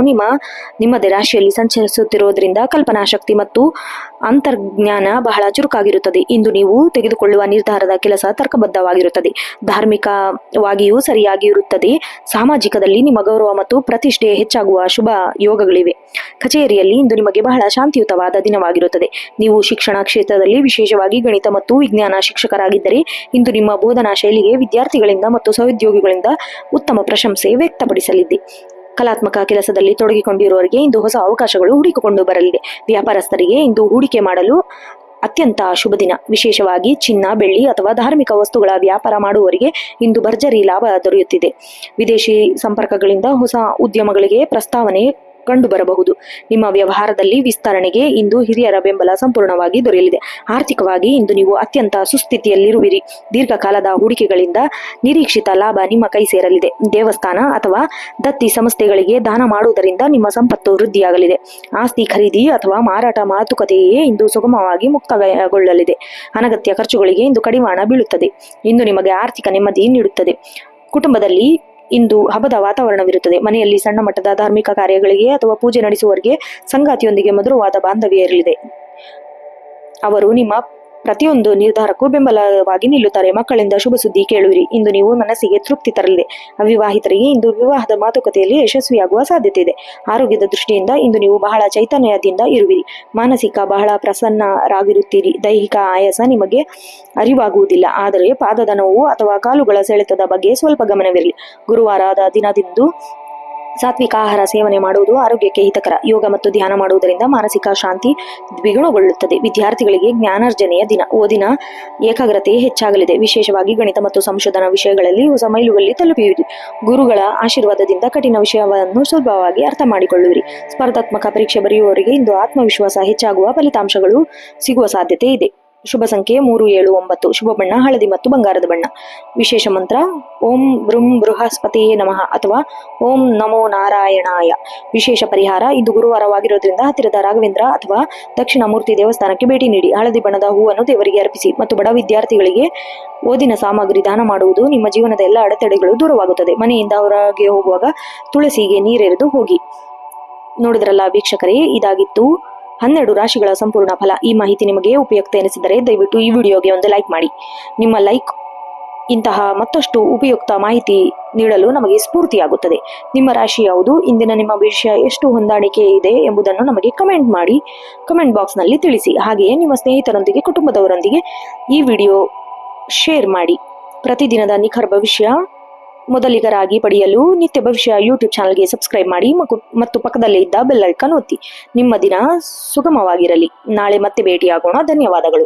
ನಿಮ್ಮದೇ ರಾಶಿಯಲ್ಲಿ ಸಂಚರಿಸುತ್ತಿರೋದ್ರಿಂದ ಕಲ್ಪನಾ ಶಕ್ತಿ ಮತ್ತು ಅಂತರ್ಜ್ಞಾನ ಬಹಳ ಚುರುಕಾಗಿರುತ್ತದೆ. ಇಂದು ನೀವು ತೆಗೆದುಕೊಳ್ಳುವ ನಿರ್ಧಾರದ ಕೆಲಸ ತರ್ಕಬದ್ಧವಾಗಿರುತ್ತದೆ. ಧಾರ್ಮಿಕವಾಗಿಯೂ ಸರಿಯಾಗಿರುತ್ತದೆ. ಸಾಮಾಜಿಕದಲ್ಲಿ ನಿಮ್ಮ ಗೌರವ ಮತ್ತು ಪ್ರತಿಷ್ಠೆ ಹೆಚ್ಚಾಗುವ ಶುಭ ಯೋಗಗಳಿವೆ. ಕಚೇರಿಯಲ್ಲಿ ಇಂದು ನಿಮಗೆ ಬಹಳ ಶಾಂತಿಯುತವಾದ ದಿನವಾಗಿರುತ್ತದೆ. ನೀವು ಶಿಕ್ಷಣ ಕ್ಷೇತ್ರದಲ್ಲಿ ವಿಶೇಷವಾಗಿ ಗಣಿತ ಮತ್ತು ವಿಜ್ಞಾನ ಶಿಕ್ಷಕರಾಗಿದ್ದರೆ ಇಂದು ನಿಮ್ಮ ಬೋಧನಾ ಶೈಲಿಗೆ ವಿದ್ಯಾರ್ಥಿಗಳಿಂದ ಮತ್ತು ಸಹೋದ್ಯೋಗಿಗಳಿಂದ ಉತ್ತಮ ಪ್ರಶಂಸೆ ವ್ಯಕ್ತಪಡಿಸಲಿದೆ. ಕಲಾತ್ಮಕ ಕೆಲಸದಲ್ಲಿ ತೊಡಗಿಕೊಂಡಿರುವವರಿಗೆ ಇಂದು ಹೊಸ ಅವಕಾಶಗಳು ಹುಡುಕಿಕೊಂಡು ಬರಲಿದೆ. ವ್ಯಾಪಾರಸ್ಥರಿಗೆ ಇಂದು ಹೂಡಿಕೆ ಮಾಡಲು ಅತ್ಯಂತ ಶುಭ ದಿನ. ವಿಶೇಷವಾಗಿ ಚಿನ್ನ, ಬೆಳ್ಳಿ ಅಥವಾ ಧಾರ್ಮಿಕ ವಸ್ತುಗಳ ವ್ಯಾಪಾರ ಮಾಡುವವರಿಗೆ ಇಂದು ಭರ್ಜರಿ ಲಾಭ ದೊರೆಯುತ್ತಿದೆ. ವಿದೇಶಿ ಸಂಪರ್ಕಗಳಿಂದ ಹೊಸ ಉದ್ಯಮಗಳಿಗೆ ಪ್ರಸ್ತಾವನೆ ಕಂಡುಬರಬಹುದು. ನಿಮ್ಮ ವ್ಯವಹಾರದಲ್ಲಿ ವಿಸ್ತರಣೆಗೆ ಇಂದು ಹಿರಿಯರ ಬೆಂಬಲ ಸಂಪೂರ್ಣವಾಗಿ ದೊರೆಯಲಿದೆ. ಆರ್ಥಿಕವಾಗಿ ಇಂದು ನೀವು ಅತ್ಯಂತ ಸುಸ್ಥಿತಿಯಲ್ಲಿರುವಿರಿ. ದೀರ್ಘಕಾಲದ ಹೂಡಿಕೆಗಳಿಂದ ನಿರೀಕ್ಷಿತ ಲಾಭ ನಿಮ್ಮ ಕೈ ಸೇರಲಿದೆ. ದೇವಸ್ಥಾನ ಅಥವಾ ದತ್ತಿ ಸಂಸ್ಥೆಗಳಿಗೆ ದಾನ ಮಾಡುವುದರಿಂದ ನಿಮ್ಮ ಸಂಪತ್ತು ವೃದ್ಧಿಯಾಗಲಿದೆ. ಆಸ್ತಿ ಖರೀದಿ ಅಥವಾ ಮಾರಾಟ ಮಾತುಕತೆಯೇ ಇಂದು ಸುಗಮವಾಗಿ ಮುಕ್ತಾಯಗೊಳ್ಳಲಿದೆ. ಅನಗತ್ಯ ಖರ್ಚುಗಳಿಗೆ ಇಂದು ಕಡಿವಾಣ ಬೀಳುತ್ತದೆ. ಇಂದು ನಿಮಗೆ ಆರ್ಥಿಕ ನೆಮ್ಮದಿ ನೀಡುತ್ತದೆ. ಕುಟುಂಬದಲ್ಲಿ ಇಂದು ಹಬ್ಬದ ವಾತಾವರಣವಿರುತ್ತದೆ. ಮನೆಯಲ್ಲಿ ಸಣ್ಣ ಮಟ್ಟದ ಧಾರ್ಮಿಕ ಕಾರ್ಯಗಳಿಗೆ ಅಥವಾ ಪೂಜೆ ನಡೆಸುವವರಿಗೆ ಸಂಗಾತಿಯೊಂದಿಗೆ ಮಧುರವಾದ ಬಾಂಧವ್ಯ ಇರಲಿದೆ. ಅವರು ನಿಮ್ಮ ಪ್ರತಿಯೊಂದು ನಿರ್ಧಾರಕ್ಕೂ ಬೆಂಬಲವಾಗಿ ನಿಲ್ಲುತ್ತಾರೆ. ಮಕ್ಕಳಿಂದ ಶುಭ ಸುದ್ದಿ ಕೇಳುವಿರಿ. ಇಂದು ನೀವು ಮನಸ್ಸಿಗೆ ತೃಪ್ತಿ ತರಲಿದೆ. ಅವಿವಾಹಿತರಿಗೆ ಇಂದು ವಿವಾಹದ ಮಾತುಕತೆಯಲ್ಲಿ ಯಶಸ್ವಿಯಾಗುವ ಸಾಧ್ಯತೆ ಇದೆ. ಆರೋಗ್ಯದ ದೃಷ್ಟಿಯಿಂದ ಇಂದು ನೀವು ಬಹಳ ಚೈತನ್ಯದಿಂದ ಇರುವಿರಿ. ಮಾನಸಿಕ ಬಹಳ ಪ್ರಸನ್ನರಾಗಿರುತ್ತೀರಿ. ದೈಹಿಕ ಆಯಾಸ ನಿಮಗೆ ಅರಿವಾಗುವುದಿಲ್ಲ, ಆದರೆ ಪಾದದ ನೋವು ಅಥವಾ ಕಾಲುಗಳ ಸೆಳೆತದ ಬಗ್ಗೆ ಸ್ವಲ್ಪ ಗಮನವಿರಲಿ. ಗುರುವಾರದ ದಿನದಂದು ಸಾತ್ವಿಕ ಆಹಾರ ಸೇವನೆ ಮಾಡುವುದು ಆರೋಗ್ಯಕ್ಕೆ ಹಿತಕರ. ಯೋಗ ಮತ್ತು ಧ್ಯಾನ ಮಾಡುವುದರಿಂದ ಮಾನಸಿಕ ಶಾಂತಿ ದ್ವಿಗುಣಗೊಳ್ಳುತ್ತದೆ. ವಿದ್ಯಾರ್ಥಿಗಳಿಗೆ ಜ್ಞಾನಾರ್ಜನೆಯ ದಿನ. ಓದಿನ ಏಕಾಗ್ರತೆ ಹೆಚ್ಚಾಗಲಿದೆ. ವಿಶೇಷವಾಗಿ ಗಣಿತ ಮತ್ತು ಸಂಶೋಧನಾ ವಿಷಯಗಳಲ್ಲಿ ಹೊಸ ಮೈಲುಗಲ್ಲಿ ತಲುಪಿರುವಿರಿ. ಗುರುಗಳ ಆಶೀರ್ವಾದದಿಂದ ಕಠಿಣ ವಿಷಯವನ್ನು ಸುಲಭವಾಗಿ ಅರ್ಥ ಮಾಡಿಕೊಳ್ಳುವಿರಿ. ಸ್ಪರ್ಧಾತ್ಮಕ ಪರೀಕ್ಷೆ ಬರೆಯುವವರಿಗೆ ಇಂದು ಆತ್ಮವಿಶ್ವಾಸ ಹೆಚ್ಚಾಗುವ ಫಲಿತಾಂಶಗಳು ಸಿಗುವ ಸಾಧ್ಯತೆ ಇದೆ. ಶುಭ ಸಂಖ್ಯೆ 379. ಶುಭ ಬಣ್ಣ ಹಳದಿ ಮತ್ತು ಬಂಗಾರದ ಬಣ್ಣ. ವಿಶೇಷ ಮಂತ್ರ ಓಂ ಬೃಂ ಬೃಹಸ್ಪತಿಯೇ ನಮಃ ಅಥವಾ ಓಂ ನಮೋ ನಾರಾಯಣಾಯ. ವಿಶೇಷ ಪರಿಹಾರ ಇಂದು ಗುರುವಾರವಾಗಿರೋದ್ರಿಂದ ಹತ್ತಿರದ ರಾಘವೇಂದ್ರ ಅಥವಾ ದಕ್ಷಿಣ ಮೂರ್ತಿ ದೇವಸ್ಥಾನಕ್ಕೆ ಭೇಟಿ ನೀಡಿ. ಹಳದಿ ಬಣ್ಣದ ಹೂವನ್ನು ದೇವರಿಗೆ ಅರ್ಪಿಸಿ ಮತ್ತು ಬಡ ವಿದ್ಯಾರ್ಥಿಗಳಿಗೆ ಓದಿನ ಸಾಮಗ್ರಿ ದಾನ ಮಾಡುವುದು ನಿಮ್ಮ ಜೀವನದ ಎಲ್ಲ ಅಡೆತಡೆಗಳು ದೂರವಾಗುತ್ತದೆ. ಮನೆಯಿಂದ ಹೊರಗೆ ಹೋಗುವಾಗ ತುಳಸಿಗೆ ನೀರೆರೆದು ಹೋಗಿ. ನೋಡಿದ್ರಲ್ಲ ವೀಕ್ಷಕರೇ, ಇದಾಗಿತ್ತು 12 ರಾಶಿಗಳ ಸಂಪೂರ್ಣ ಫಲ. ಈ ಮಾಹಿತಿ ನಿಮಗೆ ಉಪಯುಕ್ತ ಎನಿಸಿದರೆ ದಯವಿಟ್ಟು ಈ ವಿಡಿಯೋಗೆ ಒಂದು ಲೈಕ್ ಮಾಡಿ. ನಿಮ್ಮ ಲೈಕ್ ಇಂತಹ ಮತ್ತಷ್ಟು ಉಪಯುಕ್ತ ಮಾಹಿತಿ ನೀಡಲು ನಮಗೆ ಸ್ಫೂರ್ತಿಯಾಗುತ್ತದೆ. ನಿಮ್ಮ ರಾಶಿ ಯಾವುದು, ಇಂದಿನ ನಿಮ್ಮ ಭವಿಷ್ಯ ಎಷ್ಟು ಹೊಂದಾಣಿಕೆ ಇದೆ ಎಂಬುದನ್ನು ನಮಗೆ ಕಮೆಂಟ್ ಮಾಡಿ ಕಮೆಂಟ್ ಬಾಕ್ಸ್ನಲ್ಲಿ ತಿಳಿಸಿ. ಹಾಗೆಯೇ ನಿಮ್ಮ ಸ್ನೇಹಿತರೊಂದಿಗೆ ಕುಟುಂಬದವರೊಂದಿಗೆ ಈ ವಿಡಿಯೋ ಶೇರ್ ಮಾಡಿ. ಪ್ರತಿದಿನದ ನಿಖರ ಭವಿಷ್ಯ ಮೊದಲಿಗರಾಗಿ ಪಡೆಯಲು ನಿತ್ಯ ಭವಿಷ್ಯ ಯೂಟ್ಯೂಬ್ ಚಾನಲ್ಗೆ ಸಬ್ಸ್ಕ್ರೈಬ್ ಮಾಡಿ ಮತ್ತು ಪಕ್ಕದಲ್ಲೇ ಇದ್ದ ಬೆಲ್ ಐಕಾನ್ ಒತ್ತಿ. ನಿಮ್ಮ ದಿನ ಸುಗಮವಾಗಿರಲಿ. ನಾಳೆ ಮತ್ತೆ ಭೇಟಿಯಾಗೋಣ. ಧನ್ಯವಾದಗಳು.